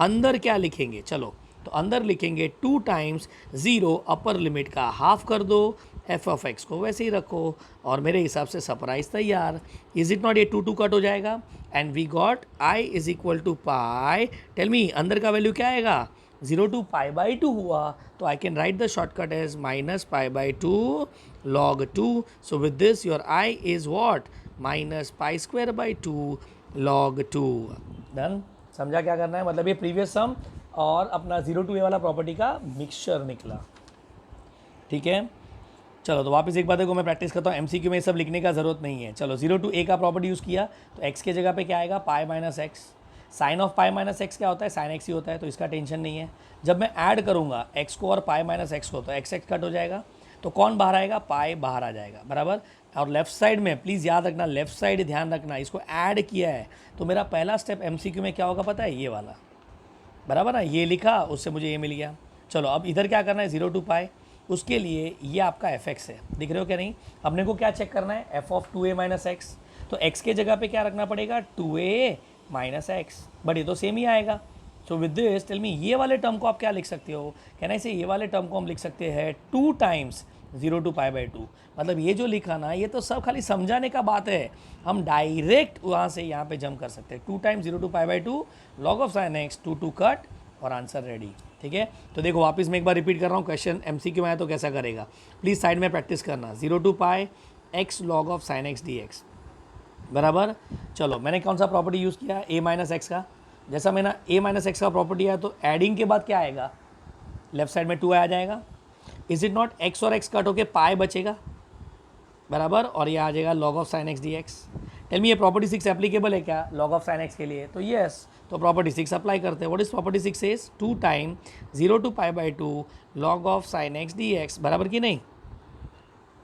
अंदर क्या लिखेंगे, चलो तो अंदर लिखेंगे 2 टाइम्स 0 अपर लिमिट का हाफ कर दो, एफ ऑफ एक्स को वैसे ही रखो, और मेरे हिसाब से सरप्राइज तैयार। इज इट नॉट, ये 2 कट हो जाएगा, and we got i is equal to pi. Tell me अंदर का वैल्यू क्या आएगा, 0 टू पाई बाई 2 हुआ, तो I can write the shortcut as minus pi by 2 log 2। So with this your i is what, minus pi square by 2 log 2। Done. समझा क्या करना है, मतलब ये प्रीवियस सम और अपना 0 टू a वाला प्रॉपर्टी का मिक्सचर निकला, ठीक है। चलो तो वापस एक बार देखो, मैं प्रैक्टिस करता हूँ, एमसीक्यू में ये सब लिखने का ज़रूरत नहीं है। चलो 0 टू a का प्रॉपर्टी यूज़ किया, तो x के जगह पे क्या आएगा, pi minus x. Sine of pi minus x क्या होता है, साइन एक्स ही होता है, तो इसका टेंशन नहीं है। जब मैं ऐड करूँगा x को और पाई माइनस एक्स को, तो x कट हो जाएगा, तो कौन बाहर आएगा, पाई बाहर आ जाएगा, बराबर। और लेफ्ट साइड में प्लीज़ याद रखना, लेफ्ट साइड ध्यान रखना, इसको ऐड किया है, तो मेरा पहला स्टेप एमसीक्यू में क्या होगा पता है, ये वाला, बराबर ना, ये लिखा उससे मुझे ये मिल गया। चलो अब इधर क्या करना है, 0 टू पाई, उसके लिए ये आपका एफ एक्स है, दिख रहे हो क्या नहीं। अपने को क्या चेक करना है, F of 2a minus x, तो x के जगह पे क्या रखना पड़ेगा, 2a माइनस एक्स, बट ये तो सेम ही आएगा। So with this tell me ये वाले टर्म को आप क्या लिख सकते हो, कहना इसे ये वाले टर्म को हम लिख सकते हैं 2 टाइम्स 0 टू पाई बाई 2। मतलब ये जो लिखा ना, ये तो सब खाली समझाने का बात है, हम डायरेक्ट वहाँ से यहाँ पे जंप कर सकते हैं। 2 times 0 to pi by 2 log of sine x, 2 cut, और आंसर रेडी, ठीक है। तो देखो वापस मैं एक बार रिपीट कर रहा हूँ, क्वेश्चन एमसीक्यू में आया तो कैसा करेगा, प्लीज़ साइड में प्रैक्टिस करना। 0 to pi x log of sine x d x, बराबर। चलो मैंने कौन सा प्रॉपर्टी यूज़ किया, a माइनस एक्स का। जैसा मैंने a माइनस एक्स का प्रॉपर्टी आया, तो एडिंग के बाद क्या आएगा, लेफ्ट साइड में 2 आ जाएगा। इज इट नॉट, x और x कट होके पाई बचेगा, बराबर, और ये आ जाएगा log of sine x d x. Tell me ये प्रॉपर्टी 6 एप्लीकेबल है क्या लॉग ऑफ साइन एक्स के लिए, तो यस, तो प्रॉपर्टी 6 अप्लाई करते हैं। What is property 6 is, 2 time 0 to pi by 2 log of sine x d x, बराबर कि नहीं,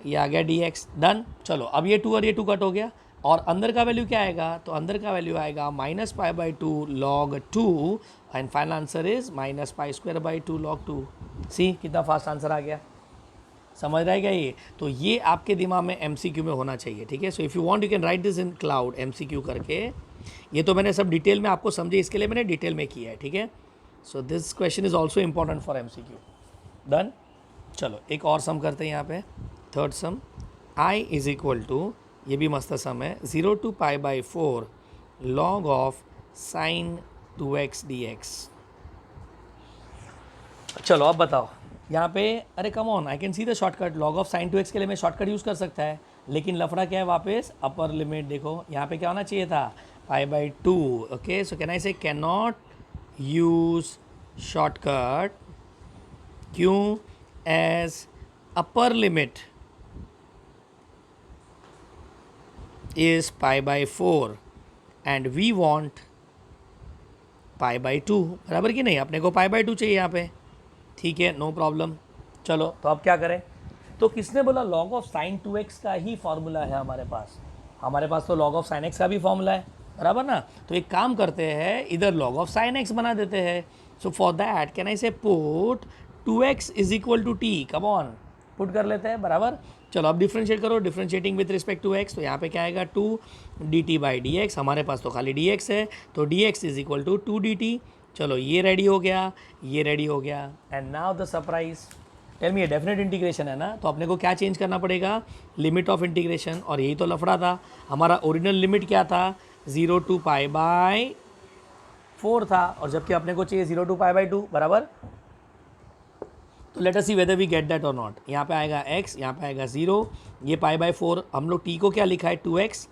ये आ गया डी एक्स। डन। चलो अब ये 2 और ये 2 कट हो गया, और अंदर का वैल्यू क्या आएगा, तो अंदर का वैल्यू आएगा minus pi by 2 log 2, and final answer is minus pi square by 2 log 2। सी कितना फास्ट आंसर आ गया, समझ रहा है क्या ये? तो ये आपके दिमाग में MCQ में होना चाहिए, ठीक है। So if you want you can write this in cloud MCQ करके। ये तो मैंने सब डिटेल में आपको समझे, इसके लिए मैंने डिटेल में किया है, ठीक है। So this question is also important for MCQ। Done. चलो एक और सम करते हैं यहाँ पे, third sum. I is equal to, ये भी मस्त सम है, 0 to π/4 log of sine 2x dx। चलो अब बताओ यहाँ पे, अरे come on, I can see the shortcut. Log of sine 2x के लिए मैं शॉर्टकट यूज़ कर सकता है, लेकिन लफड़ा क्या है वापस, अपर लिमिट देखो यहाँ पे क्या होना चाहिए था, π/2। Okay, so can I say can not use shortcut, क्यों, as upper limit is π/4 and we want π/2, बराबर कि नहीं, अपने को π/2 चाहिए यहाँ पे, ठीक है, नो प्रॉब्लम। चलो तो अब क्या करें, तो किसने बोला लॉग ऑफ साइन 2x का ही फॉर्मूला है हमारे पास तो लॉग ऑफ साइन x का भी फॉर्मूला है, बराबर ना। तो एक काम करते हैं, इधर लॉग ऑफ साइन x बना देते हैं। So for that can I say put 2x is equal to t, come on, put कर लेते हैं, बराबर। चलो अब डिफ्रेंशिएट करो, differentiating with respect to x, तो यहाँ पे क्या आएगा 2 dt/dx, हमारे पास तो खाली dx है, तो dx is equal to 2 dt। चलो ये रेडी हो गया, ये रेडी हो गया, and now the surprise, tell me, ये डेफिनेट इंटीग्रेशन है ना, तो अपने को क्या चेंज करना पड़ेगा, लिमिट ऑफ इंटीग्रेशन। और यही तो लफड़ा था, हमारा ओरिजिनल लिमिट क्या था, 0 to π/4 था, और जबकि अपने को चाहिए 0 to π/2, बराबर। तो let us see whether we get that or not. यहाँ पे आएगा x, यहाँ पे आएगा 0, ये π/4, हम लोग t को क्या लिखा है 2x,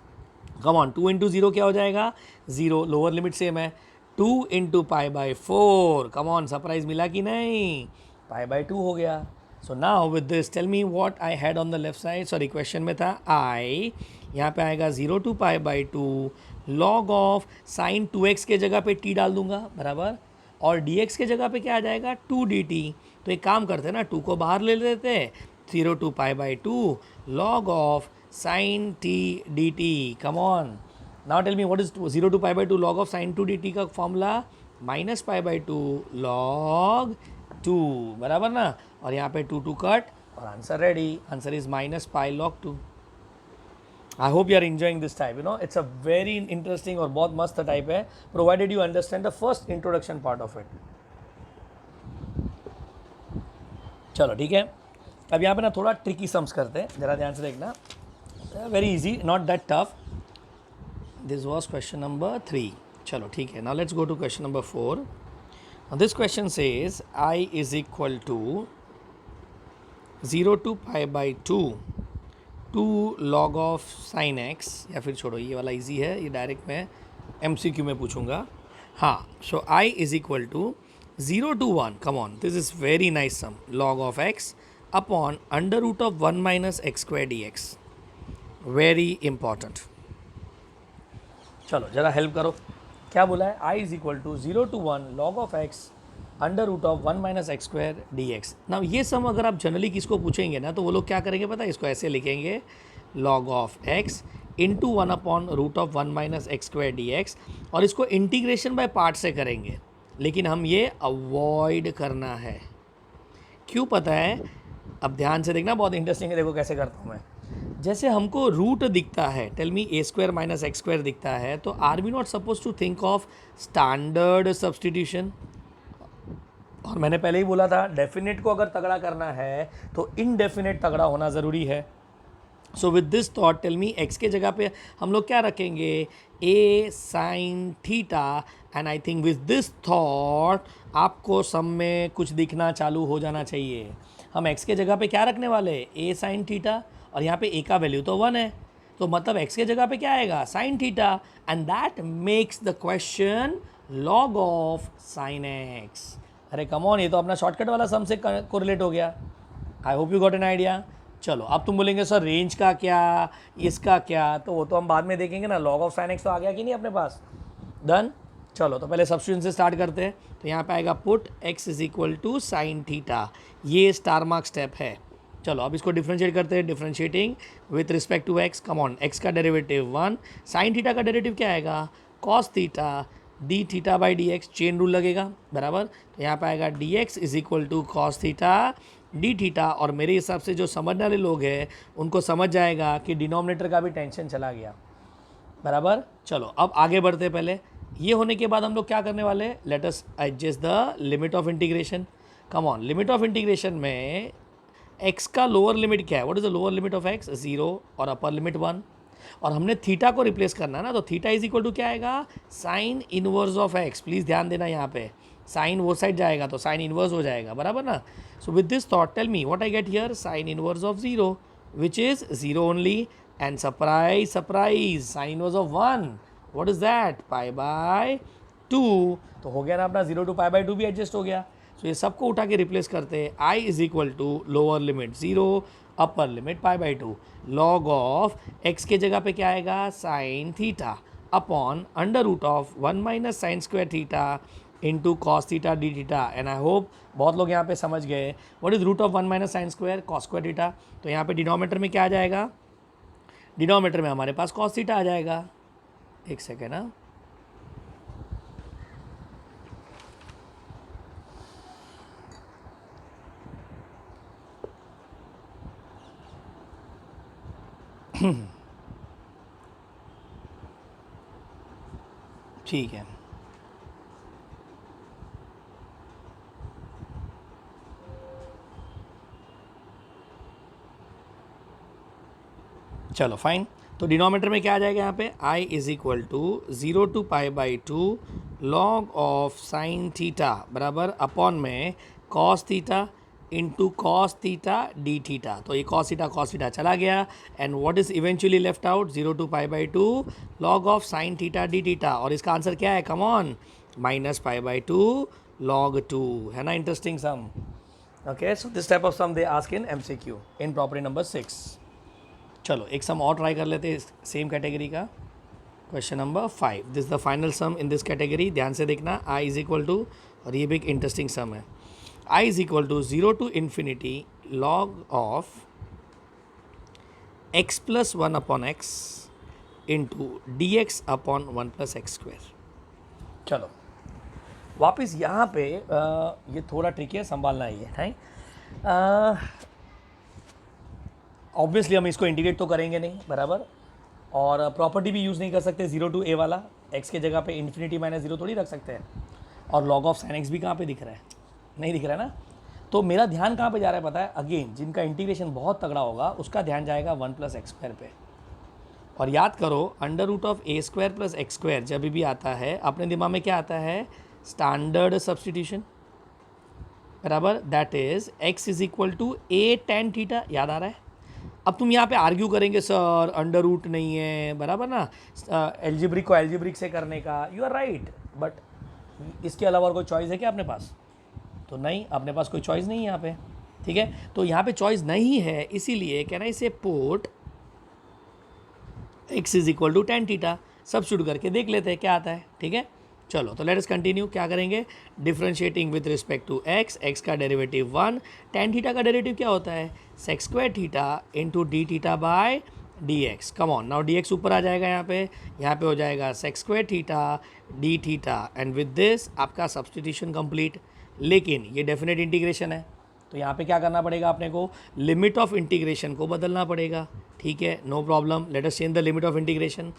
कम ऑन, 2 × 0 क्या हो जाएगा 0, लोअर लिमिट सेम है, 2 × π/4, कम ऑन, सरप्राइज मिला कि नहीं, π/2 हो गया। So now with this tell me what I had on the left side, sorry question में था i, यहाँ पे आएगा 0 to π/2 log of sine 2x के जगह पे t डाल दूंगा, बराबर, और dx के जगह पे क्या आ जाएगा 2 dt। तो एक काम करते हैं ना, 2 को बाहर ले लेते हैं, 0 to π/2 log of sine t dt, come on. Now tell me what is 0 to π/2 log of sine 2 dt का फॉर्मूला, -π/2 log 2, बराबर ना, और यहाँ पे 2 कट, और answer ready, answer is -π log 2। I hope you are enjoying this type, you know it's a very interesting और बहुत मस्त टाइप है, provided you understand the first introduction part of it. चलो ठीक है, अब यहाँ पे ना थोड़ा ट्रिकी सम्स करते हैं, ज़रा ध्यान से देखना, very easy, not that tough. This was question number 3। चलो ठीक है, now let's go to question number 4। This question says I is equal to 0 to π/2 2 log of sine x, या फिर छोड़ो ये वाला इजी है, ये डायरेक्ट मैं MCQ में पूछूंगा। हाँ, so I is equal to 0 to 1, come on, this is very nice sum, log of x upon under root of 1 minus x square dx, very important। चलो जरा हेल्प करो, क्या बोला है, I is equal to 0 to 1 log of x under root of 1 minus x square dx। ना ये सम अगर आप जनरली किसको पूछेंगे ना, तो वो लोग क्या करेंगे पता है, इसको ऐसे लिखेंगे, log of x into 1 upon root of 1 minus x square dx, और इसको इंटीग्रेशन बाय पार्ट से करेंगे, लेकिन हम ये अवॉइड करना है, क्यों पता है, अब ध्यान से देखना, बहुत इंटरेस्टिंग है, देखो कैसे करता हूँ मैं। जैसे हमको रूट दिखता है, टेल मी a² - x² दिखता है, तो are we not supposed to think of standard substitution. और मैंने पहले ही बोला था, डेफिनेट को अगर तगड़ा करना है तो इनडेफिनेट तगड़ा होना ज़रूरी है। So with this thought tell me x के जगह पे हम लोग क्या रखेंगे, a sin theta, and I think with this thought आपको सब में कुछ दिखना चालू हो जाना चाहिए। हम x के जगह पे क्या रखने वाले, a sin थीटा, और यहाँ पे a का वैल्यू तो 1 है, तो मतलब x के जगह पे क्या आएगा, sin theta, and that makes the question log of sin x। अरे कम ऑन, ये तो अपना शॉर्टकट वाला सम से कोरिलेट हो गया। आई hope you got an idea. चलो अब तुम बोलेंगे सर रेंज का क्या, इसका क्या, तो वो तो हम बाद में देखेंगे ना, log ऑफ sin x तो आ गया कि नहीं अपने पास, डन। चलो तो पहले सब्स्टिट्यूशन से स्टार्ट करते हैं, तो यहाँ पे आएगा put x is equal to sine theta, ये स्टार मार्क स्टेप है। चलो अब इसको डिफ्रेंशिएट करते हैं, differentiating with respect to x, come on, x का डेरिवेटिव 1, साइन थीटा का डेरिवेटिव क्या आएगा, cos theta d theta by d x, chain rule लगेगा, बराबर। तो यहाँ पे आएगा d x is equal to cos theta d theta, और मेरे हिसाब से जो समझने वाले लोग हैं उनको समझ जाएगा कि डिनोमिनेटर का भी टेंशन चला गया, बराबर। चलो अब आगे बढ़ते पहले, ये होने के बाद हम लोग क्या करने वाले हैं, let us adjust the limit of integration. Come on, limit of integration में x का लोअर लिमिट क्या है, what is the lower limit of x, 0, और अपर लिमिट 1, और हमने थीटा को रिप्लेस करना है ना, तो थीटा इज इक्वल टू क्या आएगा, sign inverse of x। Please ध्यान देना, यहाँ पे साइन वो साइड जाएगा तो साइन इनवर्स हो जाएगा, बराबर ना। So with this thought tell me what I get here, sine inverse of 0 which is 0 only, and surprise surprise sine inverse of 1, what is that, pi by 2। तो हो गया ना अपना 0 टू पाई बाय 2 भी एडजस्ट हो गया। सो ये सबको उठा के रिप्लेस करते हैं, I is equal to lower limit 0, upper limit pi by 2, log of x के जगह पे क्या आएगा, sine theta upon under root of 1 minus sine square theta into cos theta d theta. And I hope बहुत लोग यहाँ पे समझ गए what is root of 1 minus sine square cos square theta. तो यहाँ पे डिनोमीटर में क्या आ जाएगा, डिनोमीटर में हमारे पास कॉस थीटा आ जाएगा। एक सेकेंड ना, ठीक है। चलो फाइन, तो डिनोमीटर में क्या आ जाएगा यहाँ पे, i is equal to 0 to pi by 2 log of sine theta बराबर अपॉन में cos theta into cos theta d theta. तो ये कॉस थीटा चला गया, and what is eventually left out, 0 to pi by 2 log of sine theta d theta, और इसका answer क्या है, come on, minus pi by 2 log 2, है ना। Interesting sum. Okay, so this type of sum they ask in MCQ in property number 6। चलो एक sum और try कर लेते हैं सेम कैटेगरी का, question number 5। This the final sum in this category, ध्यान से देखना। i इज इक्वल टू, और ये भी एक इंटरेस्टिंग सम है, i is equal to 0 to infinity log of x plus 1 upon x into d x upon 1 plus x square. चलो वापस यहाँ पे ये थोड़ा ट्रिकी है, संभालना ही है, राइट। ऑब्वियसली हम इसको इंटीग्रेट तो करेंगे नहीं, बराबर, और प्रॉपर्टी भी यूज़ नहीं कर सकते 0 टू a वाला, x के जगह पे इन्फिनिटी माइनस 0 थोड़ी रख सकते हैं, और लॉग ऑफ साइन एक्स भी कहाँ पे दिख रहा है, नहीं दिख रहा है ना। तो मेरा ध्यान कहाँ पे जा रहा है पता है, अगेन जिनका इंटीग्रेशन बहुत तगड़ा होगा उसका ध्यान जाएगा 1 प्लस एक्स स्क्वायर पे। और याद करो under root of a square plus x square जब भी आता है अपने दिमाग में क्या आता है, स्टैंडर्ड सब्सटीट्यूशन, बराबर, that is x is equal to a tan theta, याद आ रहा है। अब तुम यहाँ पे आर्ग्यू करेंगे सर अंडर रूट नहीं है, बराबर ना, एल्जेब्रिक को एल्जेब्रिक से करने का, यू आर राइट, बट इसके अलावा और कोई चॉइस है क्या अपने पास, तो नहीं, अपने पास कोई चॉइस नहीं है यहाँ पे, ठीक है। तो यहाँ पे चॉइस नहीं है, इसीलिए can I say put x is equal to tan theta, substitute करके देख लेते हैं क्या आता है, ठीक है। चलो तो लेट अस कंटिन्यू, क्या करेंगे, differentiating with respect to x का डेरिवेटिव 1, tan थीटा का डेरिवेटिव क्या होता है, sec square theta into d theta by d x. Come on, now d x ऊपर आ जाएगा, यहाँ पे हो जाएगा sec square theta d theta, and with this आपका सब्सटीट्यूशन कंप्लीट। लेकिन ये डेफिनेट इंटीग्रेशन है, तो यहाँ पे क्या करना पड़ेगा अपने को, लिमिट ऑफ इंटीग्रेशन को बदलना पड़ेगा, ठीक है, no problem, let us change the limit of integration.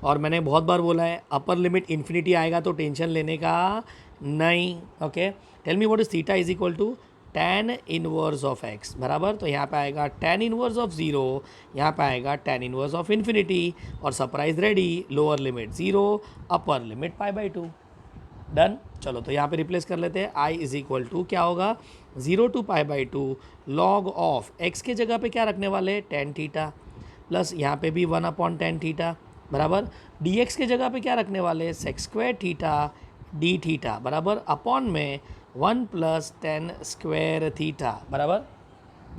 और मैंने बहुत बार बोला है अपर लिमिट इन्फिनिटी आएगा तो टेंशन लेने का नहीं, okay. Tell me what is theta is equal to tan inverse of x, बराबर, तो यहाँ पे आएगा tan इनवर्स ऑफ 0, यहाँ पे आएगा tan इनवर्स ऑफ इन्फिनिटी, और surprise ready, lower limit 0, upper limit pi by 2, done. चलो तो यहाँ पे रिप्लेस कर लेते हैं, i इज इक्वल टू क्या होगा, 0 to pi by 2 log of x के जगह पे क्या रखने वाले, tan थीटा, प्लस यहाँ पे भी 1 अपॉन tan थीटा, बराबर, dx के जगह पे क्या रखने वाले, sex square theta d theta, बराबर, अपॉन में 1 प्लस tan स्क्वायर थीटा, बराबर।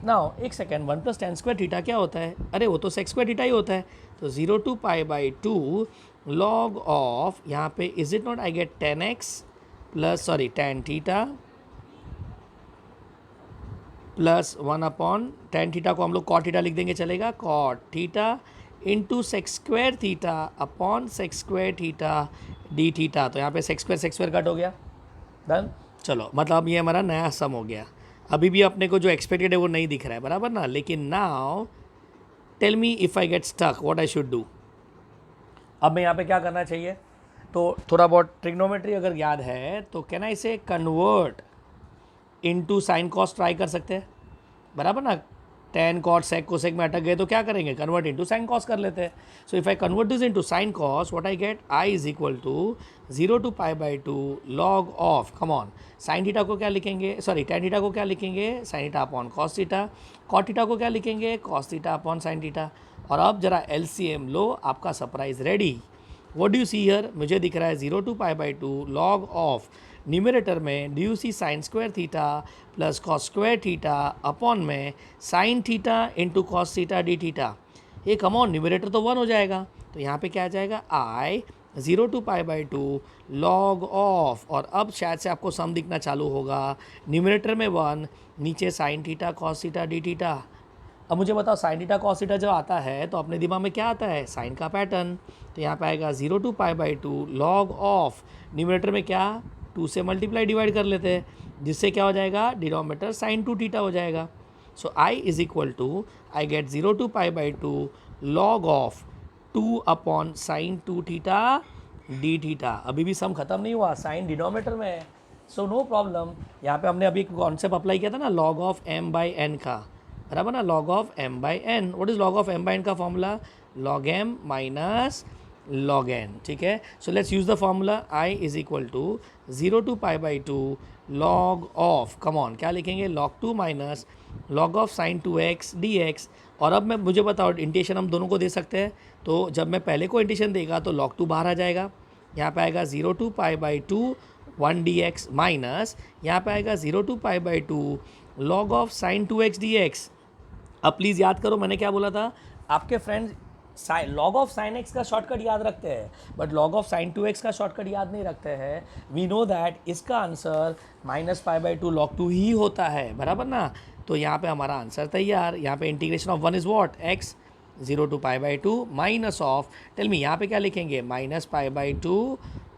नाउ एक second, 1 plus tan square theta क्या होता है, अरे वो तो सेक्स स्क्वायर थीटा ही होता है, तो 0 to pi by 2 log of, यहाँ पे is it not, I get tan x plus sorry tan theta plus 1 upon tan theta को हम लोग cot थीटा लिख देंगे, चलेगा, cot theta into sec square theta upon sec square theta d theta. तो यहाँ पे सेक्स स्क्वायर कट हो गया, डन। चलो मतलब ये हमारा नया सम हो गया। अभी भी अपने को जो एक्सपेक्टेड है वो नहीं दिख रहा है, बराबर ना। लेकिन now tell me if I get stuck what I should do. अब मैं यहाँ पे क्या करना चाहिए, तो थोड़ा बहुत ट्रिग्नोमेट्री अगर याद है तो कैन आई से convert into sine cos try कर सकते हैं, बराबर ना। टेन कॉट सेक कोसेक में अटक गए तो क्या करेंगे, कन्वर्ट इनटू साइन कॉस कर लेते हैं। So if I convert this into sine cos what I get, I is equal to 0 to pi by 2 log of, come on, sine theta को क्या लिखेंगे, सॉरी टेन थीटा को क्या लिखेंगे, sine theta upon cos theta. Cot theta को क्या लिखेंगे, cos theta upon sine theta. और अब जरा एलसीएम लो, आपका surprise ready. What do you see here, मुझे दिख रहा है 0 to pi by 2 log of, numerator में do you see sine square theta plus cos square theta upon में sine theta into cos theta d theta. ये come on, numerator तो 1 हो जाएगा, तो यहाँ पे क्या आ जाएगा, I 0 to pi by 2 log of, और अब शायद से आपको सम दिखना चालू होगा, न्यूमरेटर में 1, नीचे sine theta cos theta d theta. अब मुझे बताओ साइन थीटा कॉस थीटा जब आता है तो अपने दिमाग में क्या आता है, साइन का पैटर्न। तो यहाँ पे आएगा 0 to pi by 2 log of, numerator में क्या 2 से मल्टीप्लाई डिवाइड कर लेते हैं, जिससे क्या हो जाएगा, डिनोमिनेटर साइन 2 थीटा हो जाएगा। So I is equal to, I get 0 to pi by 2 log of 2 upon sine 2 theta d theta. अभी भी सम खत्म नहीं हुआ, साइन डिनोमिनेटर में है, सो नो प्रॉब्लम। यहाँ पे हमने अभी एक कॉन्सेप्ट अप्लाई किया था ना, log of m by n का, बराबर ना, log of m by n. What is log of m by n का formula, log m minus log n, ठीक है। So let's use the formula, i is equal to 0 to pi by 2 log of, come on, क्या लिखेंगे, log 2 minus log of sine 2x dx। और अब मैं, मुझे बताओ इंटीग्रेशन हम दोनों को दे सकते हैं, तो जब मैं पहले को इंटीग्रेशन देगा तो log 2 बाहर आ जाएगा, यहाँ पे आएगा 0 to pi by 2 1 dx minus यहाँ पे आएगा 0 to pi by 2 log of sine 2x dx। अब प्लीज़ याद करो मैंने क्या बोला था, आपके friends log of sine x का शॉर्टकट याद रखते हैं, but log of sine 2x का शॉर्टकट याद नहीं रखते हैं। वी नो दैट इसका answer minus pi by 2 log 2 ही होता है, बराबर ना। तो यहाँ पे हमारा आंसर तैयार। यहाँ पे integration of 1 is what, x 0 to pi by 2 minus of, tell me यहाँ पे क्या लिखेंगे, minus pi by 2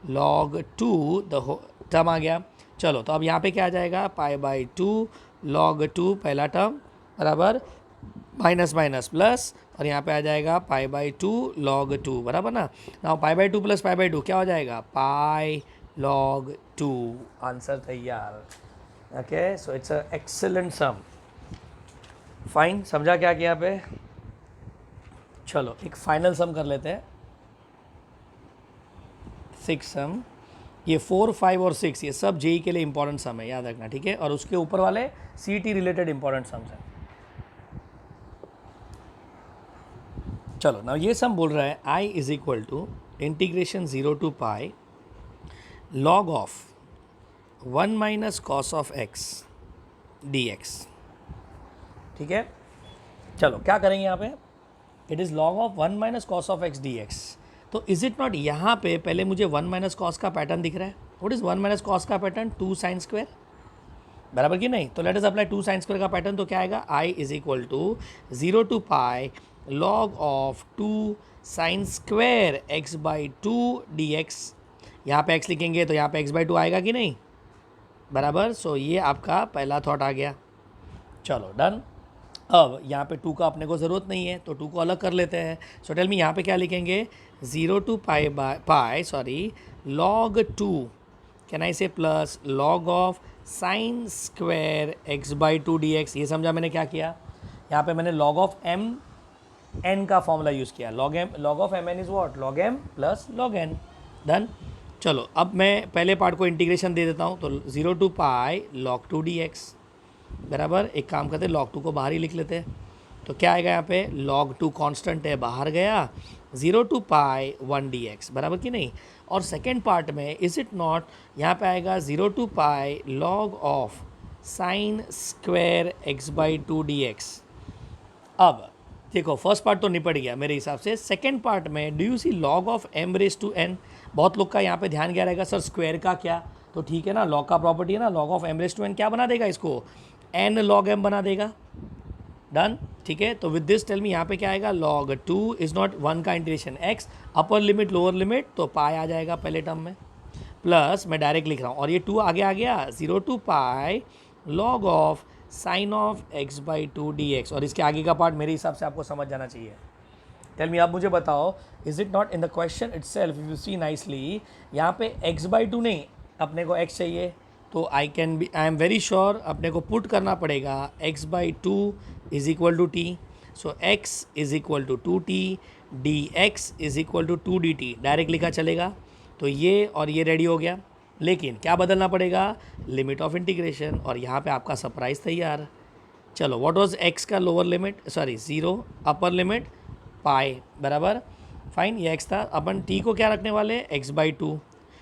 log 2 the term आ गया। चलो तो अब यहाँ पे क्या आ जाएगा, पाई बाई 2 लॉग 2 पहला टर्म, बराबर, माइनस माइनस प्लस, और यहाँ पे आ जाएगा पाई बाई 2 लॉग 2, बराबर ना। ना pi by 2 plus pi by 2 क्या हो जाएगा, पाई लॉग 2, आंसर तैयार। Okay, so it's a excellent sum, fine, समझा क्या किया पे। चलो एक फाइनल सम कर लेते हैं, 6 सम, ये 4, 5 और 6 ये सब जेई के लिए इंपॉर्टेंट सम है, याद रखना, ठीक है। और उसके ऊपर वाले सीटी रिलेटेड इंपॉर्टेंट सम्स हैं। चलो ना, ये सम बोल रहा है i is equal to integration 0 to pi log of 1 minus cos of x dx, ठीक है। चलो क्या करेंगे यहाँ पे, it is log of 1 minus cos of x dx। तो इज़ इट नॉट, यहाँ पे पहले मुझे 1 माइनस कॉस का पैटर्न दिख रहा है। व्हाट इज़ 1 माइनस कॉस का पैटर्न, 2 साइन स्क्वायर, बराबर कि नहीं। तो let us apply 2 sine square का पैटर्न, तो क्या आएगा, i is equal to 0 to pi log of 2 sine square x by 2 dx। यहाँ पे x लिखेंगे तो यहाँ पे x बाई 2 आएगा कि नहीं, बराबर। सो ये आपका पहला थॉट आ गया। चलो डन। अब यहाँ पे 2 का अपने को ज़रूरत नहीं है तो 2 को अलग कर लेते हैं। सो टेल मी यहाँ पे क्या लिखेंगे, 0 to pi sorry log 2, can I say plus log of sine square x by 2 dx। ये समझा मैंने क्या किया, यहाँ पे मैंने log ऑफ m n का फॉर्मूला यूज़ किया, log of m n is what, log m plus log n, done. चलो अब मैं पहले पार्ट को इंटीग्रेशन दे देता हूँ, तो 0 टू पाई log 2 dx, बराबर, एक काम करते हैं log 2 को बाहर ही लिख लेते हैं। तो क्या आएगा यहाँ पे, log 2 कांस्टेंट है, बाहर गया, 0 टू पाई 1 dx, बराबर कि नहीं। और सेकेंड पार्ट में इज इट नॉट, यहाँ पे आएगा 0 to pi log of sine square x by 2 dx। अब देखो फर्स्ट पार्ट तो निपट गया मेरे हिसाब से। सेकेंड पार्ट में do you see log of m raise to n, बहुत लोग का यहाँ पे ध्यान गया रहेगा, सर स्क्वायर का क्या, तो ठीक है ना, लॉग का प्रॉपर्टी है ना, log of m raise to n क्या बना देगा इसको, n लॉग m बना देगा, डन, ठीक है। तो विद दिस टेल मी यहाँ पे क्या आएगा, log 2 इज़ नॉट 1 का integration x, upper limit lower limit, तो पाई आ जाएगा पहले टर्म में, प्लस मैं डायरेक्ट लिख रहा हूँ, और ये 2 आगे आ गया, 0 to pi log of sine of x by two d x, और इसके आगे का पार्ट मेरे हिसाब से आपको समझ जाना चाहिए। टेल मी, आप मुझे बताओ, is it not in the question itself, if you see nicely, यहाँ पे x बाई टू नहीं, अपने को x चाहिए, तो आई एम वेरी श्योर अपने को पुट करना पड़ेगा x by two is equal to t, so x is equal to two t, d x is equal to two d t, direct लिखा चलेगा। तो ये और ये रेडी हो गया, लेकिन क्या बदलना पड़ेगा, लिमिट ऑफ इंटीग्रेशन, और यहाँ पे आपका सरप्राइज तैयार। चलो, व्हाट वाज x का lower limit, sorry 0, upper limit pi, बराबर फाइन, ये x था। अपन t को क्या रखने वाले, x बाई टू,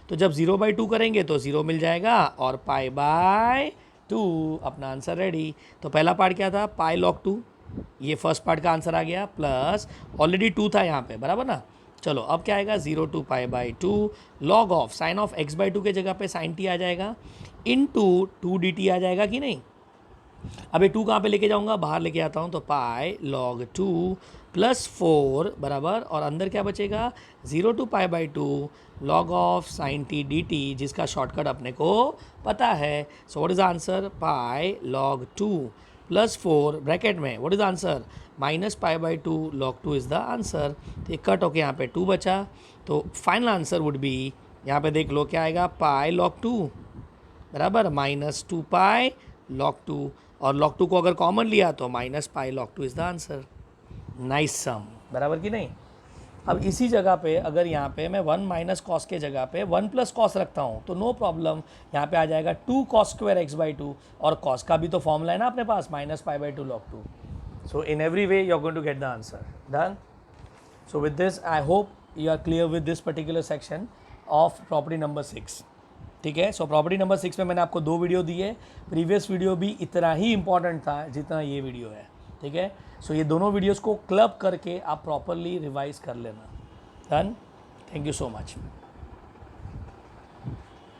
तो जब 0 बाई टू करेंगे तो 0 मिल जाएगा, और पाई बाय टू, अपना आंसर रेडी। तो पहला पार्ट क्या था, पाई लॉग टू, ये फर्स्ट पार्ट का आंसर आ गया, प्लस ऑलरेडी 2 था यहाँ पे, बराबर ना। चलो अब क्या आएगा, 0 to pi by two log of sine of x by two के जगह पे साइन t आ जाएगा, इन टू डी टी आ जाएगा कि नहीं। अब ये 2 कहाँ पे लेके जाऊँगा, बाहर लेके आता हूँ, तो पाई लॉग 2 प्लस 4 बराबर, और अंदर क्या बचेगा, 0 to pi by two log of sine t d t, जिसका शॉर्टकट अपने को पता है। So what is the answer, pi log 2 plus 4 bracket में, what is the answer, minus pi by two log 2 is the answer. तो ये cut होके यहाँ पे 2 बचा, तो फाइनल आंसर वुड बी, यहाँ पे देख लो क्या आएगा, पाई लॉग 2 बराबर माइनस 2 पाई लॉग 2, और लॉग 2 को अगर कॉमन लिया तो minus pi log 2 is the answer. Nice sum, बराबर कि नहीं। अब इसी जगह पे अगर यहाँ पे मैं 1 माइनस कॉस के जगह पे 1 प्लस कॉस रखता हूँ तो नो प्रॉब्लम, यहाँ पे आ जाएगा 2 cos square x by two, और कॉस का भी तो फॉर्मूला है ना अपने पास, minus pi by two log 2। So in every way you are going to get the answer done. So with this I hope you are clear with this particular section of property number 6, ठीक है। So property number 6 में मैंने आपको 2 video दिए, previous video भी इतना ही important था जितना ये वीडियो है, ठीक है। सो ये दोनों वीडियोस को क्लब करके आप प्रॉपरली रिवाइज कर लेना। Done, thank you so much.